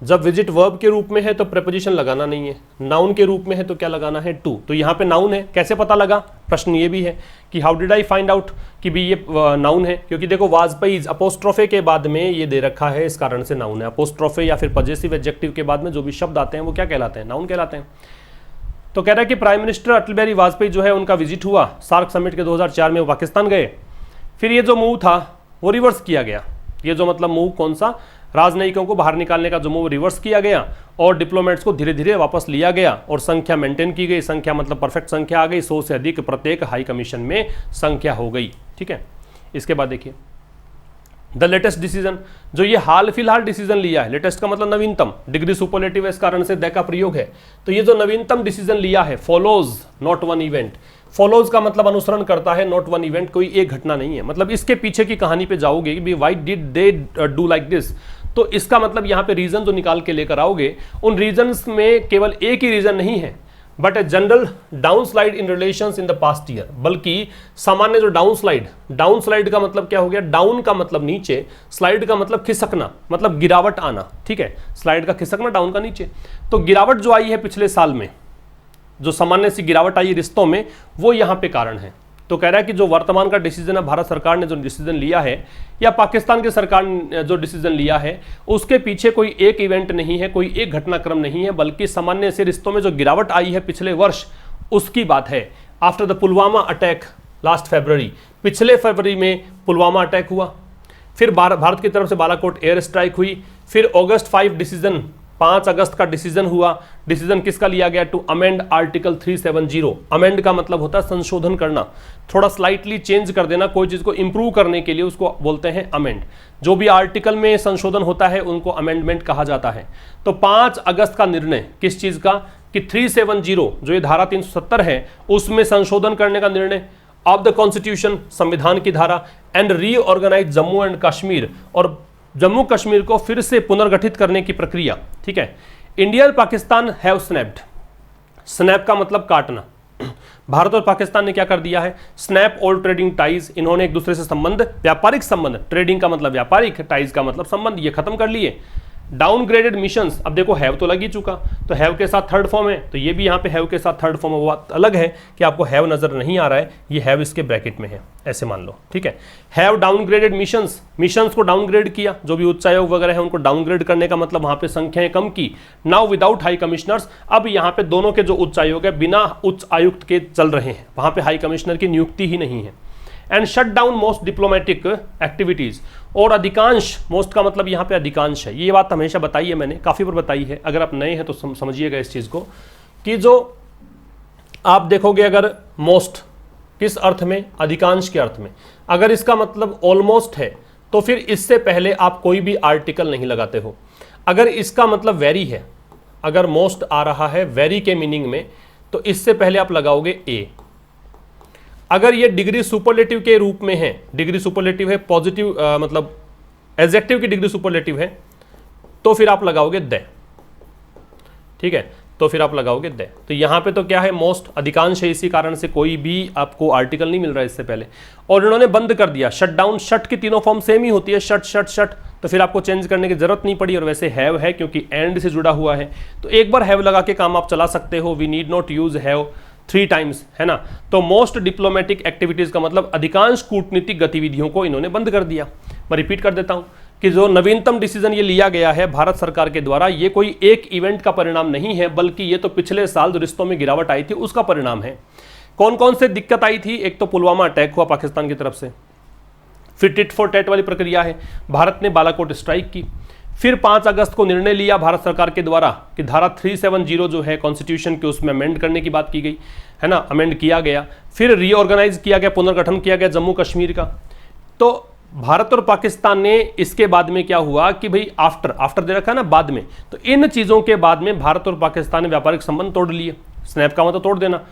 जब विजिट वर्ब के रूप में है तो प्रेपोजिशन लगाना नहीं है, नाउन के रूप में है तो क्या लगाना है, टू। तो यहाँ पे नाउन है, कैसे पता लगा, प्रश्न ये भी है कि how did I find out कि भी ये नाउन है, क्योंकि देखो वाजपेयी अपोस्ट्रोफे के बाद में ये दे रखा है, इस कारण से नाउन है। अपोस्ट्रोफे या फिर पजेसिव एडजेक्टिव के बाद में जो भी शब्द आते हैं वो क्या कहलाते हैं, नाउन कहलाते हैं। तो कह रहा है कि प्राइम मिनिस्टर अटल बिहारी वाजपेयी जो है उनका विजिट हुआ, सार्क समिट के 2004 में वो पाकिस्तान गए। फिर ये जो मूव था वो रिवर्स किया गया, ये जो मतलब मूव कौन सा, राजनयिकों को बाहर निकालने का जो मूव रिवर्स किया गया, और डिप्लोमेट्स को धीरे धीरे वापस लिया गया, और संख्या मेंटेन की गई, संख्या मतलब परफेक्ट संख्या आ गई, 100 से अधिक प्रत्येक हाई कमीशन में संख्या हो गई, ठीक है। इसके बाद देखिए द लेटेस्ट डिसीजन, जो ये हाल फिलहाल डिसीजन लिया है, लेटेस्ट का मतलब नवीनतम, डिग्री सुपरलेटिव इस कारण से द का प्रयोग है। तो ये जो नवीनतम डिसीजन लिया है, follows not one event, follows का मतलब अनुसरण करता है, नॉट वन इवेंट, कोई एक घटना नहीं है। मतलब इसके पीछे की कहानी पे जाओगे कि why did they do like this, तो इसका मतलब यहाँ पे रीजन जो निकाल के लेकर आओगे, उन रीजंस में केवल एक ही रीजन नहीं है, but a general down slide in relations in the past year, बल्कि सामान्य जो डाउन स्लाइड का मतलब क्या हो गया, डाउन का मतलब नीचे, स्लाइड का मतलब खिसकना, मतलब गिरावट आना, ठीक है। स्लाइड का खिसकना, डाउन का नीचे, तो गिरावट जो आई है पिछले साल में, जो सामान्य सी गिरावट आई रिश्तों में, वो यहाँ पे कारण है। तो कह रहा है कि जो वर्तमान का डिसीजन है, भारत सरकार ने जो डिसीजन लिया है या पाकिस्तान की सरकार ने जो डिसीजन लिया है, उसके पीछे कोई एक इवेंट नहीं है, कोई एक घटनाक्रम नहीं है, बल्कि सामान्य से रिश्तों में जो गिरावट आई है पिछले वर्ष, उसकी बात है। After the Pulwama attack last February, पिछले फरवरी में पुलवामा अटैक हुआ, फिर भारत की तरफ से बालाकोट एयर स्ट्राइक हुई, फिर अगस्त 5 डिसीजन, 5 अगस्त का डिसीजन हुआ। डिसीजन किसका लिया गया, टू अमेंड आर्टिकल 370। अमेंड का मतलब होता है संशोधन करना, थोड़ा स्लाइटली चेंज कर देना, कोई चीज को इंप्रूव करने के लिए उसको बोलते हैं अमेंड। जो भी आर्टिकल में संशोधन होता है उनको अमेंडमेंट कहा जाता है। तो 5 अगस्त का निर्णय किस चीज का, कि 370 जो ये धारा 370 है उसमें संशोधन करने का निर्णय ऑफ द कॉन्स्टिट्यूशन, संविधान की धारा, and reorganise Jammu and Kashmir, और जम्मू कश्मीर को फिर से पुनर्गठित करने की प्रक्रिया, ठीक है। इंडिया और पाकिस्तान हैव स्नैप्ड, स्नैप का मतलब काटना, भारत और पाकिस्तान ने क्या कर दिया है, स्नैप ऑल ट्रेडिंग टाइज, इन्होंने एक दूसरे से संबंध, व्यापारिक संबंध, ट्रेडिंग का मतलब व्यापारिक, टाइज का मतलब संबंध, ये खत्म कर लिए। डाउनग्रेडेड मिशंस, अब देखो हैव तो लग ही चुका, तो हैव के साथ थर्ड फॉर्म है, तो ये भी यहाँ पे हैव के साथ थर्ड फॉर्म है। वो बात अलग है कि आपको हैव नजर नहीं आ रहा है, ये हैव इसके ब्रैकेट में है, ऐसे मान लो, ठीक है। हैव डाउनग्रेडेड मिशंस, मिशंस को डाउनग्रेड किया, जो भी उच्चायोग वगैरह है उनको डाउनग्रेड करने का मतलब वहां पे संख्याएं कम की। नाउ विदाउट हाई कमिश्नर्स, अब यहाँ पे दोनों के जो उच्चायोग है बिना उच्च आयुक्त के चल रहे हैं, वहां पे हाई कमिश्नर की नियुक्ति ही नहीं है। And shut down most diplomatic activities, और अधिकांश, मोस्ट का मतलब यहाँ पे अधिकांश है, ये बात हमेशा बताई है मैंने, काफी बार बताई है, अगर आप नए हैं तो समझिएगा इस चीज को, कि जो आप देखोगे अगर मोस्ट किस अर्थ में, अधिकांश के अर्थ में, अगर इसका मतलब ऑलमोस्ट है तो फिर इससे पहले आप कोई भी आर्टिकल नहीं लगाते हो। अगर इसका मतलब वेरी है, अगर मोस्ट आ रहा है वेरी के मीनिंग में, तो इससे पहले आप लगाओगे ए। अगर ये डिग्री सुपरलेटिव के रूप में है, डिग्री सुपरलेटिव है, पॉजिटिव मतलब एडजेक्टिव की डिग्री सुपरलेटिव है, तो फिर आप लगाओगे द, ठीक है, तो फिर आप लगाओगे द। तो यहां पे तो क्या है, मोस्ट अधिकांश है, इसी कारण से कोई भी आपको आर्टिकल नहीं मिल रहा है इससे पहले। और इन्होंने बंद कर दिया शट डाउन, शट की तीनों फॉर्म सेम ही होती है, शट शट शट, तो फिर आपको चेंज करने की जरूरत नहीं पड़ी। और वैसे हैव है क्योंकि एंड से जुड़ा हुआ है, तो एक बार हैव लगा के काम आप चला सकते हो। We need not use have 3 times, है ना। तो मोस्ट डिप्लोमेटिक एक्टिविटीज का मतलब अधिकांश कूटनीतिक गतिविधियों को इन्होंने बंद कर दिया। मैं रिपीट कर देता हूं कि जो नवीनतम डिसीजन ये लिया गया है भारत सरकार के द्वारा, ये कोई एक इवेंट का परिणाम नहीं है, बल्कि ये तो पिछले साल जो रिश्तों में गिरावट आई थी उसका परिणाम है। कौन कौन से दिक्कत आई थी, एक तो पुलवामा अटैक हुआ पाकिस्तान की तरफ से, फिर टिट फॉर टैट वाली प्रक्रिया है, भारत ने बालाकोट स्ट्राइक की, फिर 5 अगस्त को निर्णय लिया भारत सरकार के द्वारा कि धारा 370 जो है कॉन्स्टिट्यूशन के, उसमें अमेंड करने की बात की गई, है ना, अमेंड किया गया। फिर रीऑर्गेनाइज किया गया, पुनर्गठन किया गया जम्मू कश्मीर का। तो भारत और पाकिस्तान ने इसके बाद में क्या हुआ कि भाई आफ्टर दे रखा है ना, बाद में, तो इन चीजों के बाद में भारत और पाकिस्तान ने व्यापारिक संबंध तोड़ लिए। स्नैप का मतलब तोड़ देना।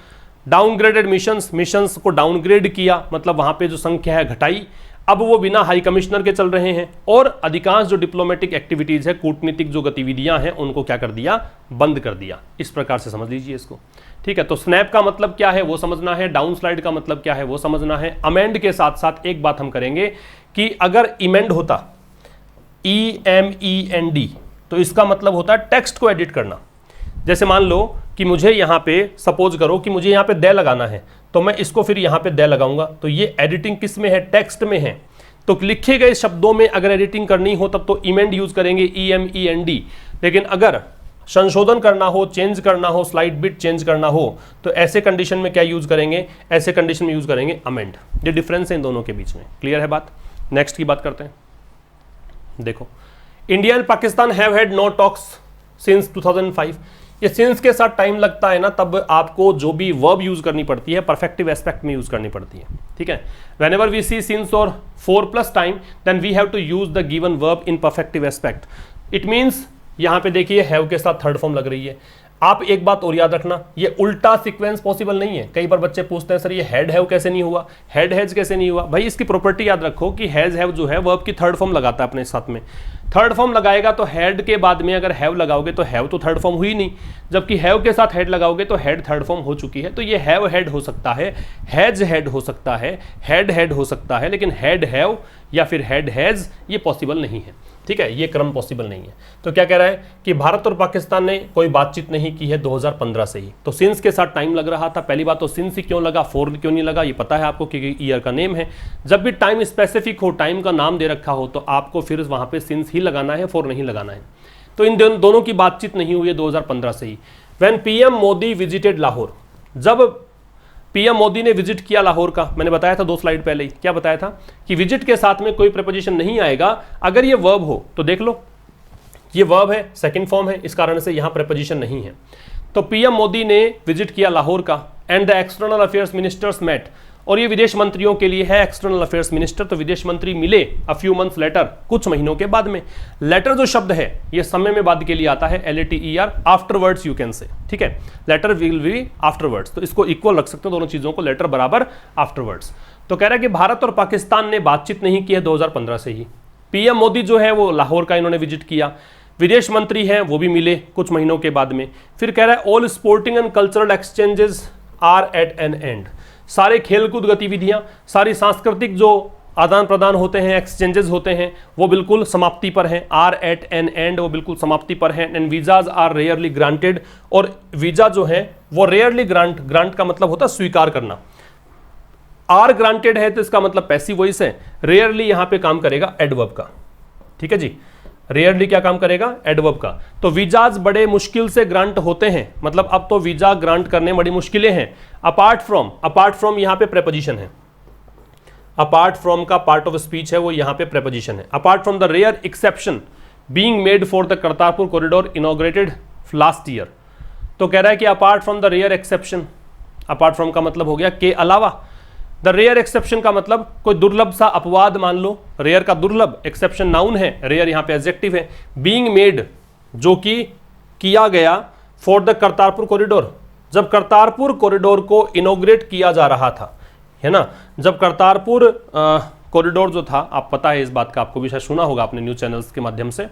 डाउनग्रेडेड मिशंस को डाउनग्रेड किया, मतलब वहां पे जो संख्या है घटाई, अब वो बिना हाई कमिश्नर के चल रहे हैं। और अधिकांश जो डिप्लोमेटिक एक्टिविटीज है, कूटनीतिक जो गतिविधियां हैं, उनको क्या कर दिया, बंद कर दिया। इस प्रकार से समझ लीजिए इसको, ठीक है। तो स्नैप का मतलब क्या है वो समझना है, डाउन स्लाइड का मतलब क्या है वो समझना है। अमेंड के साथ साथ एक बात हम करेंगे कि अगर इमेंड होता, EMEND, तो इसका मतलब होता है टेक्स्ट को एडिट करना। जैसे मान लो कि मुझे यहां पे, सपोज करो कि मुझे यहां पे द लगाना है, तो मैं इसको फिर यहां पे द लगाऊंगा, तो ये एडिटिंग किस में है, टेक्स्ट में है। तो लिखे गए शब्दों में अगर एडिटिंग करनी हो तब तो इमेंड यूज करेंगे, EMEND। लेकिन अगर संशोधन करना हो, चेंज करना हो, स्लाइड बिट चेंज करना हो, तो ऐसे कंडीशन में क्या यूज करेंगे, ऐसे कंडीशन में यूज करेंगे अमेंड। ये डिफरेंस है इन दोनों के बीच में, क्लियर है बात। नेक्स्ट की बात करते हैं। देखो, India and Pakistan have had no talks since 2005। ये सिंस के साथ टाइम लगता है ना, तब आपको जो भी वर्ब यूज करनी पड़ती है परफेक्टिव एस्पेक्ट में यूज करनी पड़ती है, ठीक है। व्हेनेवर वी सी सिंस और 4+ time, then we have to use the given verb in perfective aspect. It means यहां पे देखिए हैव के साथ थर्ड फॉर्म लग रही है। आप एक बात और याद रखना, ये उल्टा सीक्वेंस पॉसिबल नहीं है। कई बार बच्चे पूछते हैं सर ये हैड हैव कैसे नहीं हुआ, हैड हैज कैसे नहीं हुआ। भाई इसकी प्रॉपर्टी याद रखो कि हैज हैव जो है वर्ब की थर्ड फॉर्म लगाता है अपने साथ में। थर्ड फॉर्म लगाएगा तो हैड के बाद में अगर हैव लगाओगे तो हैव तो थर्ड फॉर्म हुई नहीं, जबकि हैव के साथ हैड लगाओगे तो हैड थर्ड फॉर्म हो चुकी है। तो ये हैव हैड हो सकता है, हैज हैड हो सकता है, हैड हैड हो सकता है, लेकिन हैड हैव या फिर हैड हैज ये पॉसिबल नहीं है, ठीक है। ये क्रम पॉसिबल नहीं है। तो क्या कह रहा है कि भारत और पाकिस्तान ने कोई बातचीत नहीं की है 2015 से ही। तो सिंस के साथ टाइम लग रहा था। पहली बात तो सिंस ही क्यों लगा, फोर क्यों नहीं लगा, ये पता है आपको कि ईयर का नेम है। जब भी टाइम स्पेसिफिक हो, टाइम का नाम दे रखा हो, तो आपको फिर वहां पे सिंस ही लगाना है, फोर नहीं लगाना है। तो इन दोनों की बातचीत नहीं हुई है 2015 से ही। When PM Modi visited Lahore, जब पीएम मोदी ने विजिट किया लाहौर का, मैंने बताया था 2 स्लाइड पहले ही, क्या बताया था कि विजिट के साथ में कोई प्रीपोजिशन नहीं आएगा अगर ये वर्ब हो। तो देख लो ये वर्ब है, सेकंड फॉर्म है, इस कारण से यहां प्रीपोजिशन नहीं है। तो पीएम मोदी ने विजिट किया लाहौर का, and the external affairs ministers met, और ये विदेश मंत्रियों के लिए है एक्सटर्नल अफेयर्स मिनिस्टर। तो विदेश मंत्री मिले अ फ्यू मंथ्स लेटर, कुछ महीनों के बाद में। लेटर जो शब्द है ये समय में बाद के लिए आता है, LATER, afterwards you can say, ठीक है। लेटर विल बी आफ्टरवर्ड्स, तो इसको इक्वल रख सकते हो दोनों चीजों को, लेटर बराबर आफ्टरवर्ड्स। तो कह रहा है कि भारत और पाकिस्तान ने बातचीत नहीं की है 2015 से ही। पीएम मोदी जो है वो लाहौर का इन्होंने विजिट किया, विदेश मंत्री हैं वो भी मिले कुछ महीनों के बाद में। फिर कह रहा है all sporting and cultural exchanges are at an end. सारे खेलकूद गतिविधियां, सारी सांस्कृतिक जो आदान प्रदान होते हैं, एक्सचेंजेस होते हैं, वो बिल्कुल समाप्ति पर हैं। आर एट एन एंड, वो बिल्कुल समाप्ति पर हैं। And visas are rarely granted, और वीजा जो है वो रेयरली ग्रांट का मतलब होता है स्वीकार करना। आर ग्रांटेड है तो इसका मतलब पैसिव वॉइस है। रेयरली यहां पे काम करेगा एडवर्ब का, ठीक है जी। रेयरली क्या काम करेगा? एडवर्ब का। तो वीजाज बड़े मुश्किल से ग्रांट होते हैं, मतलब अब तो वीजा ग्रांट करने बड़ी मुश्किलें हैं। अपार्ट फ्रॉम यहां पे प्रेपोजिशन है। अपार्ट फ्रॉम का पार्ट ऑफ स्पीच है, वो यहां पे प्रेपोजिशन है। Apart from the rare exception being made for the Kartarpur corridor inaugurated last year. तो कह रहा है कि apart from the rare exception, apart from का मतलब हो गया के अलावा, द रेयर एक्सेप्शन का मतलब कोई दुर्लभ सा अपवाद मान लो। रेयर का दुर्लभ, एक्सेप्शन नाउन है, रेयर यहां पे एडजेक्टिव है। बीइंग मेड, जो कि किया गया, फॉर द करतारपुर कॉरिडोर, जब करतारपुर कॉरिडोर को इनॉग्रेट किया जा रहा था, है ना। जब करतारपुर कॉरिडोर जो था, आप पता है इस बात का, आपको भी शायद सुना होगा आपने न्यूज चैनल्स के माध्यम से,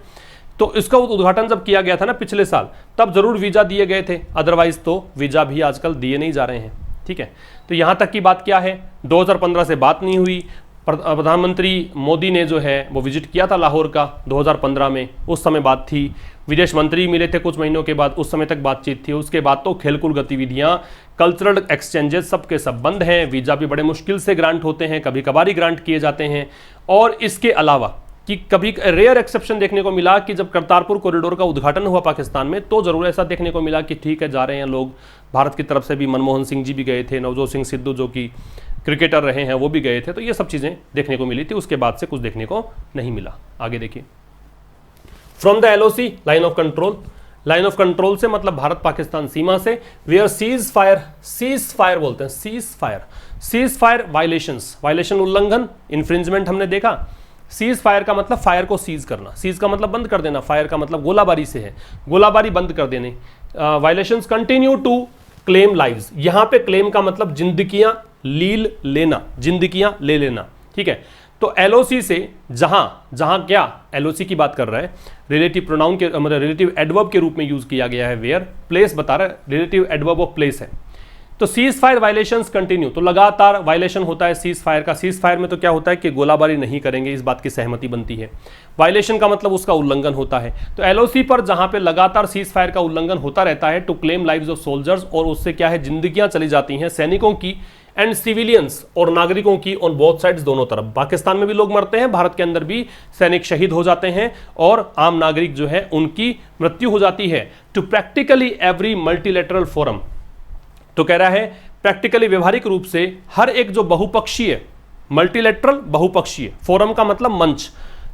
तो इसका उद्घाटन जब किया गया था ना पिछले साल, तब जरूर वीजा दिए गए थे, अदरवाइज तो वीजा भी आजकल दिए नहीं जा रहे हैं, ठीक है। तो यहां तक की बात क्या है, 2015 से बात नहीं हुई। प्रधानमंत्री मोदी ने जो है वो विजिट किया था लाहौर का 2015 में, उस समय बात थी। विदेश मंत्री मिले थे कुछ महीनों के बाद, उस समय तक बातचीत थी। उसके बाद तो खेलकूद गतिविधियां, कल्चरल एक्सचेंजेस सब के सब बंद हैं। वीजा भी बड़े मुश्किल से ग्रांट होते हैं, कभी कभार ही ग्रांट किए जाते हैं। और इसके अलावा कि कभी रेयर एक्सेप्शन देखने को मिला कि जब करतारपुर कॉरिडोर का उद्घाटन हुआ पाकिस्तान में, तो जरूर ऐसा देखने को मिला कि ठीक है, जा रहे हैं लोग। भारत की तरफ से भी मनमोहन सिंह जी भी गए थे, नवजोत सिंह सिद्धू जो कि क्रिकेटर रहे हैं वो भी गए थे। तो ये सब चीज़ें देखने को मिली थी, उसके बाद से कुछ देखने को नहीं मिला। आगे देखिए, from the LOC line of control. Line of control से मतलब भारत पाकिस्तान सीमा से। वेयर सीज फायर बोलते हैं, सीज फायर वायलेशंस, वायलेशन उल्लंघन, इन्फ्रिंजमेंट हमने देखा। सीज फायर का मतलब फायर को सीज करना, सीज का मतलब बंद कर देना, फायर का मतलब गोलाबारी से है, गोलाबारी बंद कर देने। Violations continue to claim lives, यहां पे क्लेम का मतलब जिंदगियां लील लेना, जिंदगियां ले लेना, ठीक है। तो एलओसी से जहां क्या एलओसी की बात कर रहा है, रिलेटिव प्रोनाउन के मतलब रिलेटिव एडवर्ब के रूप में यूज किया गया है। वेयर, प्लेस बता रहा है, रिलेटिव एडवर्ब ऑफ प्लेस है। तो सीज फायर वायलेशंस कंटिन्यू, तो लगातार वायलेशन होता है सीज फायर का। सीज फायर में तो क्या होता है कि गोलाबारी नहीं करेंगे, इस बात की सहमति बनती है। वायलेशन का मतलब उसका उल्लंघन होता है। तो एलओसी पर जहां पे लगातार सीज फायर का उल्लंघन होता रहता है, to claim lives of soldiers, और उससे क्या है, जिंदगियां चली जाती हैं सैनिकों की, एंड सिविलियंस, और नागरिकों की, ऑन बोथ साइड्स, दोनों तरफ। पाकिस्तान में भी लोग मरते हैं, भारत के अंदर भी सैनिक शहीद हो जाते हैं, और आम नागरिक जो है उनकी मृत्यु हो जाती है। To practically every multilateral forum, तो कह रहा है प्रैक्टिकली व्यवहारिक रूप से हर एक जो बहुपक्षीय, मल्टीलेटरल बहुपक्षीय, फोरम का मतलब मंच,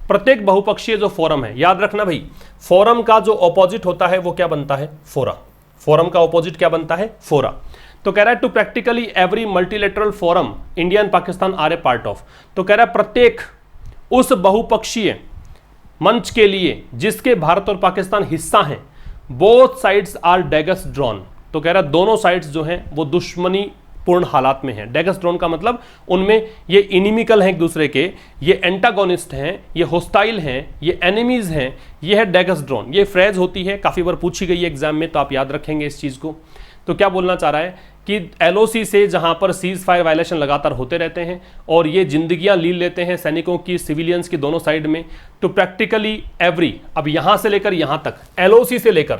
प्रत्येक बहुपक्षीय जो फोरम है, याद रखना भाई, फोरम का जो ऑपोजिट होता है वो क्या बनता है, फोरा। फोरम का ऑपोजिट क्या बनता है, फोरा। तो कह रहा है to practically every multilateral forum India and Pakistan are a part of, तो कह रहा है प्रत्येक उस बहुपक्षीय मंच के लिए जिसके भारत और पाकिस्तान हिस्सा हैं, बोथ साइड्स आर डैगस ड्रॉन, तो कह रहा है दोनों साइड्स जो हैं वो दुश्मनी पूर्ण हालात में हैं। डैगस ड्रॉन का मतलब उनमें ये इनिमिकल हैं एक दूसरे के, ये एंटागोनिस्ट हैं, ये होस्टाइल हैं, ये एनिमीज हैं, ये है डैगस ड्रॉन। ये फ्रेज होती है, काफ़ी बार पूछी गई है एग्जाम में, तो आप याद रखेंगे इस चीज़ को। तो क्या बोलना चाह रहा है कि एलओसी से जहां पर सीज फायर वायलेशन लगातार होते रहते हैं और ये जिंदगियां लील लेते हैं सैनिकों की, सिविलियंस की, दोनों साइड में, तो प्रैक्टिकली एवरी, अब यहां से लेकर यहां तक, एलओसी से लेकर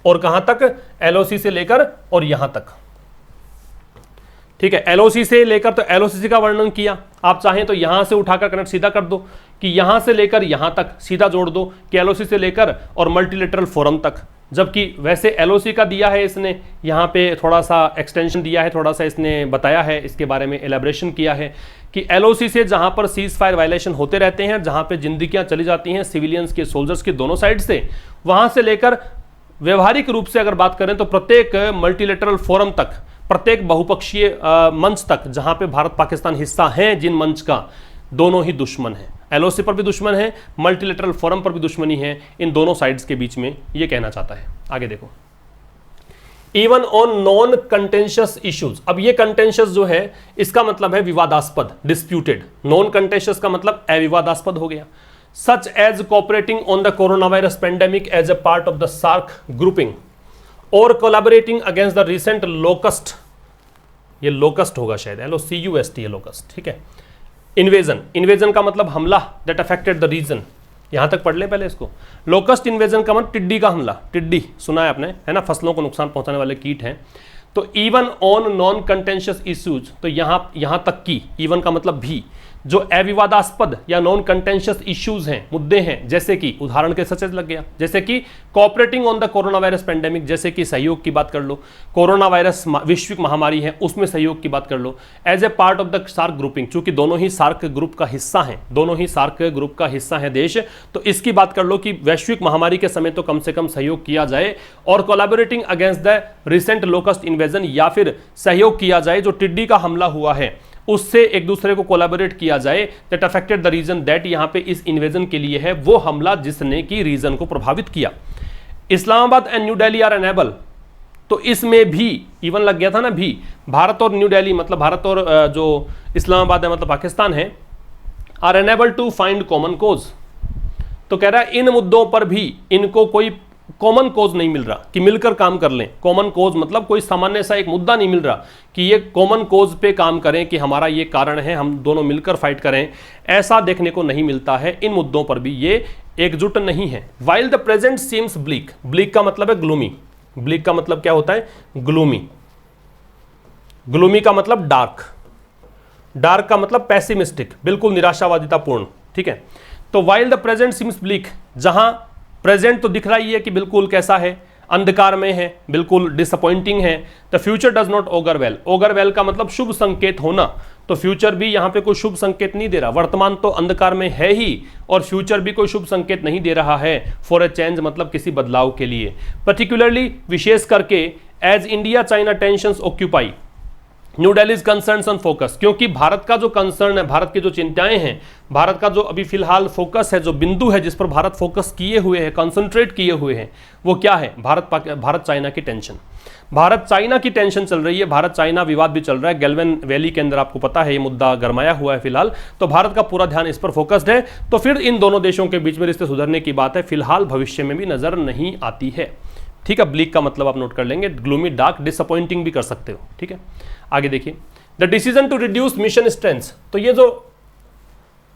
और कहां तक, एलओसी से लेकर और यहां तक, ठीक है। एलओसी से लेकर, तो एलओसी का वर्णन किया, आप चाहें तो यहां से उठाकर कनेक्ट सीधा कर दो कि यहां से लेकर यहां तक सीधा जोड़ दो कि एलओसी से लेकर और मल्टीलेटरल फोरम तक, जबकि वैसे एलओसी का दिया है इसने, यहां पे थोड़ा सा एक्सटेंशन दिया है, थोड़ा सा इसने बताया है, इसके बारे में एलैबोरेशन किया है कि एलओसी से जहां पर सीज फायर वायलेशन होते रहते हैं, जहां पे जिंदगियां चली जाती हैं सिविलियंस के, सोल्जर्स के, दोनों साइड से, वहां से लेकर व्यवहारिक रूप से अगर बात करें तो प्रत्येक मल्टीलेटरल फोरम तक, प्रत्येक बहुपक्षीय मंच तक जहां पे भारत पाकिस्तान हिस्सा हैं, जिन मंच का, दोनों ही दुश्मन हैं। एलओसी पर भी दुश्मन है, मल्टीलेटरल फोरम पर भी दुश्मनी है, इन दोनों साइड्स के बीच में, ये कहना चाहता है। आगे देखो, even on non contentious issues. अब ये कंटेंशियस जो है इसका मतलब है विवादास्पद, डिस्प्यूटेड। नॉन कंटेंशियस का मतलब अविवादास्पद हो गया। such as cooperating on the coronavirus pandemic as a part of the SAARC grouping or collaborating against the recent locust ये लोकस्ट होगा शायद, LOCUST है लोकस्ट, ठीक है। इन्वेजन, इन्वेजन का मतलब हमला, दैट अफेक्टेड द रीजन, यहां तक पढ़ लें पहले इसको। लोकस्ट इन्वेजन का मतलब टिड्डी का हमला, टिड्डी सुना है आपने, है ना, फसलों को नुकसान पहुंचाने वाले कीट हैं। तो even on non contentious issues, तो यहां तक की, इवन का मतलब भी, जो अविवादास्पद या नॉन कंटेंशियस इश्यूज हैं, मुद्दे हैं, जैसे कि उदाहरण के सच लग गया, जैसे कि cooperating on the corona virus pandemic, जैसे कि सहयोग की बात कर लो, कोरोना वायरस वैश्विक महामारी है उसमें सहयोग की बात कर लो, as a part of the SAARC grouping, चूंकि दोनों ही सार्क ग्रुप का हिस्सा हैं, दोनों ही सार्क ग्रुप का हिस्सा है देश, तो इसकी बात कर लो कि वैश्विक महामारी के समय तो कम से कम सहयोग किया जाए, और collaborating against the recent locust invasion, या फिर सहयोग किया जाए जो टिड्डी का हमला हुआ है उससे एक दूसरे को कोलैबोरेट किया जाए, that affected the region, that यहां पे इस इन्वेजन के लिए है वो हमला जिसने की रीजन को प्रभावित किया। Islamabad and New Delhi are unable, तो इसमें भी इवन लग गया था ना, भी भारत और न्यू दिल्ली मतलब भारत और जो इस्लामाबाद है मतलब पाकिस्तान है, are unable to find common cause, तो कह रहा है इन मुद्दों पर भी इनको कोई कॉमन कोज नहीं मिल रहा कि मिलकर काम कर लें। कॉमन कोज मतलब कोई सामान्य सा एक मुद्दा नहीं मिल रहा कि ये कॉमन कोज पे काम करें कि हमारा ये कारण है, हम दोनों मिलकर फाइट करें, ऐसा देखने को नहीं मिलता है। इन मुद्दों पर भी ये एकजुट नहीं है। While the present seems bleak, bleak का मतलब है ग्लूमी, ब्लीक का मतलब क्या होता है, ग्लूमी, ग्लूमी का मतलब डार्क, डार्क का मतलब पैसिमिस्टिक, बिल्कुल निराशावादितापूर्ण, ठीक है। तो while the present seems bleak, जहां प्रेजेंट तो दिख रहा ही है कि बिल्कुल कैसा है, अंधकार में है, बिल्कुल डिसअपॉइंटिंग है। The future does not ogre well, ogre well का मतलब शुभ संकेत होना, तो फ्यूचर भी यहां पे कोई शुभ संकेत नहीं दे रहा। वर्तमान तो अंधकार में है ही और फ्यूचर भी कोई शुभ संकेत नहीं दे रहा है फॉर ए चेंज, मतलब किसी बदलाव के लिए। पर्टिकुलरली विशेष करके as India China tensions occupy New Delhi's concerns on focus, क्योंकि भारत का जो कंसर्न है, भारत की जो चिंताएं हैं, भारत का जो अभी फिलहाल फोकस है, जो बिंदु है जिस पर भारत फोकस किए हुए है, कंसंट्रेट किए हुए हैं, वो क्या है, भारत चाइना की टेंशन, भारत चाइना की टेंशन चल रही है, भारत चाइना विवाद भी चल रहा है, गैल्वन वैली के अंदर आपको पता है ये मुद्दा गरमाया हुआ है फिलहाल, तो भारत का पूरा ध्यान इस पर फोकस्ड है। तो फिर इन दोनों देशों के बीच में रिश्ते सुधरने की बात है फिलहाल भविष्य में भी नजर नहीं आती है, ठीक है। ब्लीक का मतलब आप नोट कर लेंगे, ग्लूमी, डार्क, डिसअपॉइंटिंग भी कर सकते हो, ठीक है। आगे देखिए, the decision to reduce mission strength, तो ये जो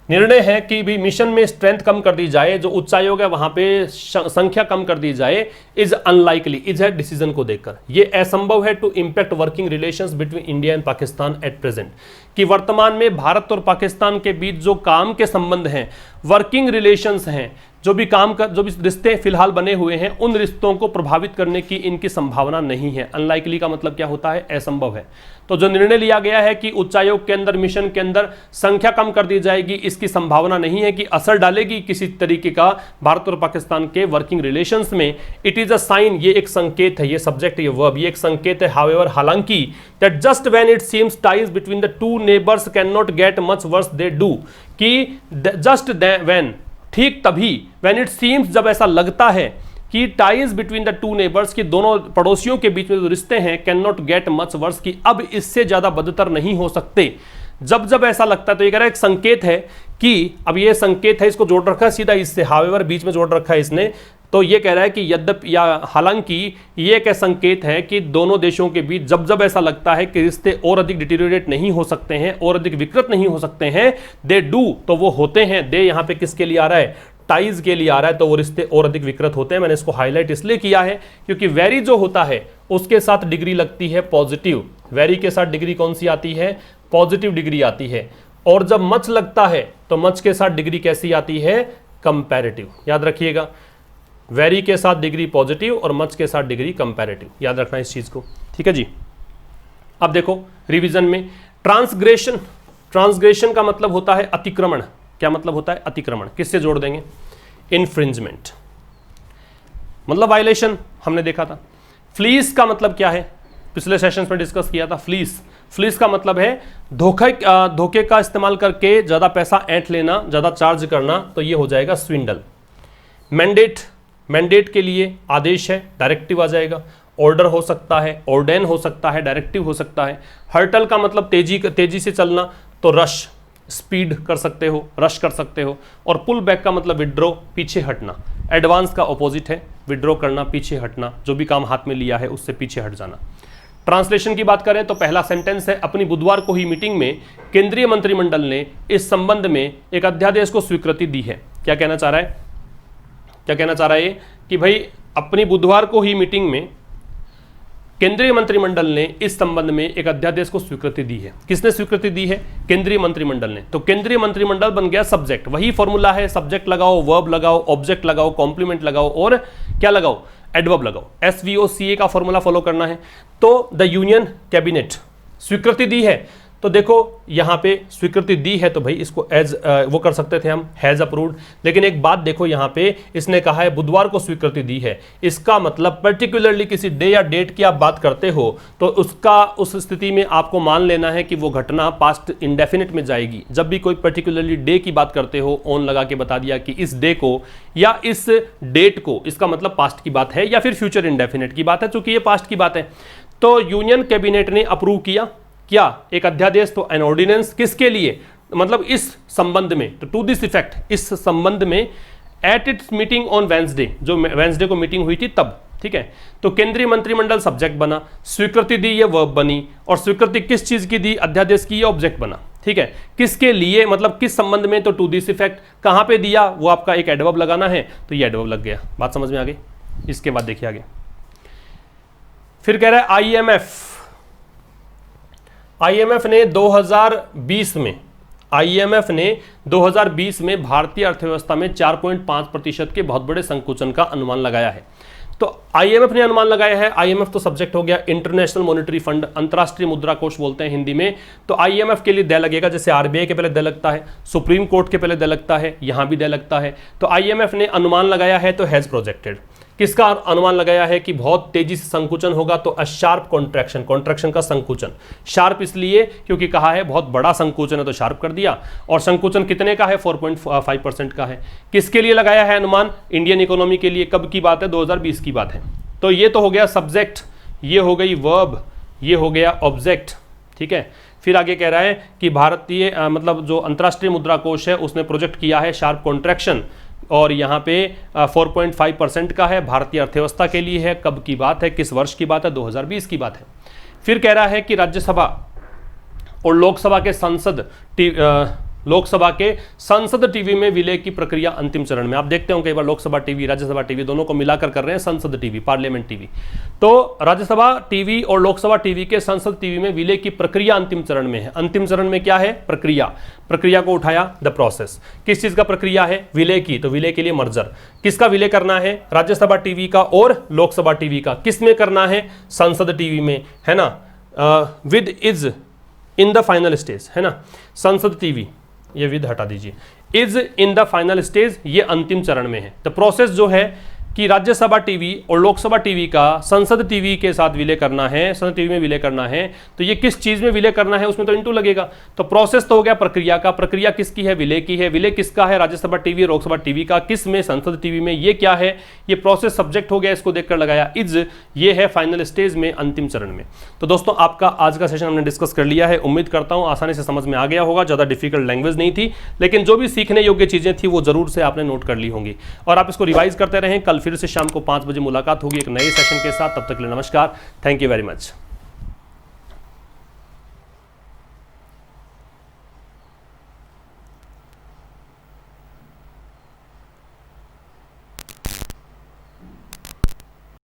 निर्णय है कि भी मिशन में स्ट्रेंथ कम कर दी जाए, जो उच्चायोग है वहां पे संख्या कम कर दी जाए, इज अनलाइकली, इज है डिसीजन को देखकर ये असंभव है to impact working relations between India and Pakistan at present, कि वर्तमान में भारत और पाकिस्तान के बीच जो काम के संबंध हैं, वर्किंग रिलेशंस हैं, जो भी रिश्ते फिलहाल बने हुए हैं, उन रिश्तों को प्रभावित करने की इनकी संभावना नहीं है। अनलाइकली का मतलब क्या होता है, असंभव है। तो जो निर्णय लिया गया है कि उच्चायोग के अंदर, मिशन के अंदर संख्या कम कर दी जाएगी, इसकी संभावना नहीं है कि असर डालेगी किसी तरीके का भारत और पाकिस्तान के वर्किंग रिलेशंस में। इट इज अ साइन, ये एक संकेत है, ये सब्जेक्ट, ये वर्ब, ये एक संकेत है। हाउएवर, हालांकि, that just when it seems ties between the two neighbours can not get much worse they do, कि जस्ट व्हेन, ठीक तभी, व्हेन इट सीम्स, जब ऐसा लगता है कि ties between the two neighbours, की दोनों पड़ोसियों के बीच में जो रिश्ते हैं, can not get much worse, की अब इससे ज्यादा बदतर नहीं हो सकते, जब जब ऐसा लगता है, तो ये कह रहा है एक संकेत है कि, अब ये संकेत है, इसको जोड़ रखा है सीधा इससे, हाउएवर बीच में जोड़ रखा है इसने, तो ये कह रहा है कि यद्यपि या हालांकि ये एक संकेत है कि दोनों देशों के बीच जब जब ऐसा लगता है कि रिश्ते और अधिक डिटेरियोरेट नहीं हो सकते हैं, और अधिक विकृत नहीं हो सकते हैं, दे डू, तो वो होते हैं। दे यहाँ पे किसके लिए आ रहा है, टाइज के लिए आ रहा है, तो वो रिश्ते और अधिक विकृत होते हैं। मैंने इसको हाईलाइट इसलिए किया है क्योंकि वेरी जो होता है उसके साथ डिग्री लगती है पॉजिटिव, वेरी के साथ डिग्री कौन सी आती है, पॉजिटिव डिग्री आती है, और जब मच लगता है तो मच के साथ डिग्री कैसी आती है, कंपैरेटिव। याद रखिएगा, वेरी के साथ डिग्री पॉजिटिव और मच के साथ डिग्री कंपैरेटिव, याद रखना इस चीज को, ठीक है जी। अब देखो रिवीजन में, ट्रांसग्रेशन, ट्रांसग्रेशन का मतलब होता है अतिक्रमण। क्या मतलब होता है, अतिक्रमण। किससे जोड़ देंगे, इन्फ्रिंजमेंट, मतलब वायलेशन, हमने देखा था। फ्लीस का मतलब क्या है, पिछले सेशंस में डिस्कस किया था। फ्लीस, फ्लीस का मतलब है धोखे का इस्तेमाल करके ज्यादा पैसा ऐंठ लेना, ज्यादा चार्ज करना, तो ये हो जाएगा स्विंडल। मैंडेट, मैंडेट के लिए आदेश है, डायरेक्टिव आ जाएगा। ऑर्डर हो सकता है, ऑर्डेन हो सकता है, डायरेक्टिव हो सकता है। हर्टल का मतलब तेजी से चलना, तो रश, स्पीड कर सकते हो, रश कर सकते हो। और पुल बैक का मतलब विड्रॉ, पीछे हटना। एडवांस का ऑपोजिट है विड्रॉ करना, पीछे हटना, जो भी काम हाथ में लिया है उससे पीछे हट जाना। ट्रांसलेशन की बात करें तो पहला सेंटेंस है, अपनी बुधवार को ही मीटिंग में केंद्रीय मंत्रिमंडल ने इस संबंध में एक अध्यादेश को स्वीकृति दी है। क्या कहना चाह रहा है, क्या कहना चाह रहा है ये कि भाई अपनी बुधवार को ही मीटिंग में केंद्रीय मंत्रिमंडल ने इस संबंध में एक अध्यादेश को स्वीकृति दी है। किसने स्वीकृति दी है? केंद्रीय मंत्रिमंडल ने। तो केंद्रीय मंत्रिमंडल बन गया सब्जेक्ट, वही फॉर्मूला है, सब्जेक्ट लगाओ, वर्ब लगाओ, ऑब्जेक्ट लगाओ, कॉम्प्लीमेंट लगाओ और क्या लगाओ, एडवर्ब लगाओ। SVOCA का फॉर्मूला फॉलो करना है। तो द यूनियन कैबिनेट स्वीकृति दी है, तो देखो यहां पे स्वीकृति दी है तो भाई इसको एज वो कर सकते थे हम, हैज अप्रूव्ड। लेकिन एक बात देखो यहां पे इसने कहा है बुधवार को स्वीकृति दी है, इसका मतलब पर्टिकुलरली किसी डे या डेट की आप बात करते हो तो उसका उस स्थिति में आपको मान लेना है कि वो घटना पास्ट इंडेफिनिट में जाएगी। जब भी कोई पर्टिकुलरली डे की बात करते हो, ऑन लगा के बता दिया कि इस डे को या इस डेट को, इसका मतलब पास्ट की बात है या फिर फ्यूचर इंडेफिनिट की बात है, चूंकि ये पास्ट की बात है। तो यूनियन कैबिनेट ने अप्रूव किया क्या, एक अध्यादेश, तो एन ऑर्डिनेंस, किसके लिए, मतलब इस संबंध में, तो टू दिस इफेक्ट, इस संबंध में at its meeting on Wednesday, जो वेंसडे को मीटिंग हुई थी तब, ठीक है। तो केंद्रीय मंत्रिमंडल सब्जेक्ट बना, स्वीकृति दी, ये वर्ब बनी, और स्वीकृति किस चीज की दी, अध्यादेश की, ये ऑब्जेक्ट बना, ठीक है। किसके लिए, मतलब किस संबंध में, तो टू दिस इफेक्ट। कहां पे दिया, वो आपका एक एडवर्ब लगाना है, तो ये एडवर्ब लग गया। बात समझ में आ गई। इसके बाद देखिए आगे, फिर कह रहा है IMF ने 2020 में भारतीय अर्थव्यवस्था में 4.5% के बहुत बड़े संकुचन का अनुमान लगाया है। तो IMF ने अनुमान लगाया है, IMF तो सब्जेक्ट हो गया, इंटरनेशनल मॉनेटरी फंड, अंतरराष्ट्रीय मुद्रा कोष बोलते हैं हिंदी में। तो IMF के लिए दे लगेगा, जैसे RBI के पहले दे लगता है, सुप्रीम कोर्ट के पहले दे लगता है, यहां भी दे लगता है। तो IMF ने अनुमान लगाया है, तो हैज प्रोजेक्टेड। किसका अनुमान लगाया है कि बहुत तेजी से संकुचन होगा, तो अ शार्प कॉन्ट्रैक्शन, कॉन्ट्रैक्शन का संकुचन। शार्प इसलिए क्योंकि कहा है बहुत बड़ा संकुचन है तो शार्प कर दिया, और संकुचन कितने का है, 4.5% का है। किसके लिए लगाया है अनुमान, इंडियन इकोनॉमी के लिए। कब की बात है, 2020 की बात है। तो ये तो हो गया सब्जेक्ट, ये हो गई वर्ब, ये हो गया ऑब्जेक्ट, ठीक है। फिर आगे कह रहा है कि भारतीय मतलब जो अंतर्राष्ट्रीय मुद्रा कोष है उसने प्रोजेक्ट किया है शार्प कॉन्ट्रैक्शन, और यहाँ पे 4.5% का है, भारतीय अर्थव्यवस्था के लिए है। कब की बात है, किस वर्ष की बात है, 2020 की बात है। फिर कह रहा है कि राज्यसभा और लोकसभा के संसद टीवी में विलय की प्रक्रिया अंतिम चरण में। आप देखते हो कई बार लोकसभा टीवी, राज्यसभा टीवी दोनों को मिलाकर कर रहे हैं संसद टीवी, पार्लियामेंट टीवी। तो राज्यसभा टीवी और लोकसभा टीवी के संसद टीवी में विलय की प्रक्रिया अंतिम चरण में है। अंतिम चरण में क्या है, प्रक्रिया। प्रक्रिया को उठाया, द प्रोसेस। किस चीज का प्रक्रिया है, विलय की, तो विलय के लिए मर्जर। किसका विलय करना है, राज्यसभा टीवी का और लोकसभा टीवी का। किस में करना है, संसद टीवी में, है ना। With is in the final stage, है ना। संसद टीवी, ये विद हटा दीजिए, is in the final stage, ये अंतिम चरण में है। तो प्रोसेस जो है कि राज्यसभा टीवी और लोकसभा टीवी का संसद टीवी के साथ विलय करना है, संसद टीवी में विलय करना है। तो ये किस चीज में विलय करना है, उसमें तो इंटू लगेगा। तो प्रोसेस तो हो गया प्रक्रिया का। प्रक्रिया किसकी है, विलय की है। विलय किसका है, राज्यसभा टीवी और लोकसभा टीवी का। किस में, संसद टीवी में। ये क्या है, ये प्रोसेस सब्जेक्ट हो गया, इसको देखकर लगाया इज। ये है फाइनल स्टेज में, अंतिम चरण में। तो दोस्तों आपका आज का सेशन हमने डिस्कस कर लिया है। उम्मीद करता हूं आसानी से समझ में आ गया होगा, ज्यादा डिफिकल्ट लैंग्वेज नहीं थी, लेकिन जो भी सीखने योग्य चीजें थी वो जरूर से आपने नोट कर ली होंगी। और आप इसको रिवाइज करते रहें। कल फिर से शाम को 5 बजे मुलाकात होगी एक नए सेशन के साथ। तब तक के लिए नमस्कार, थैंक यू वेरी मच।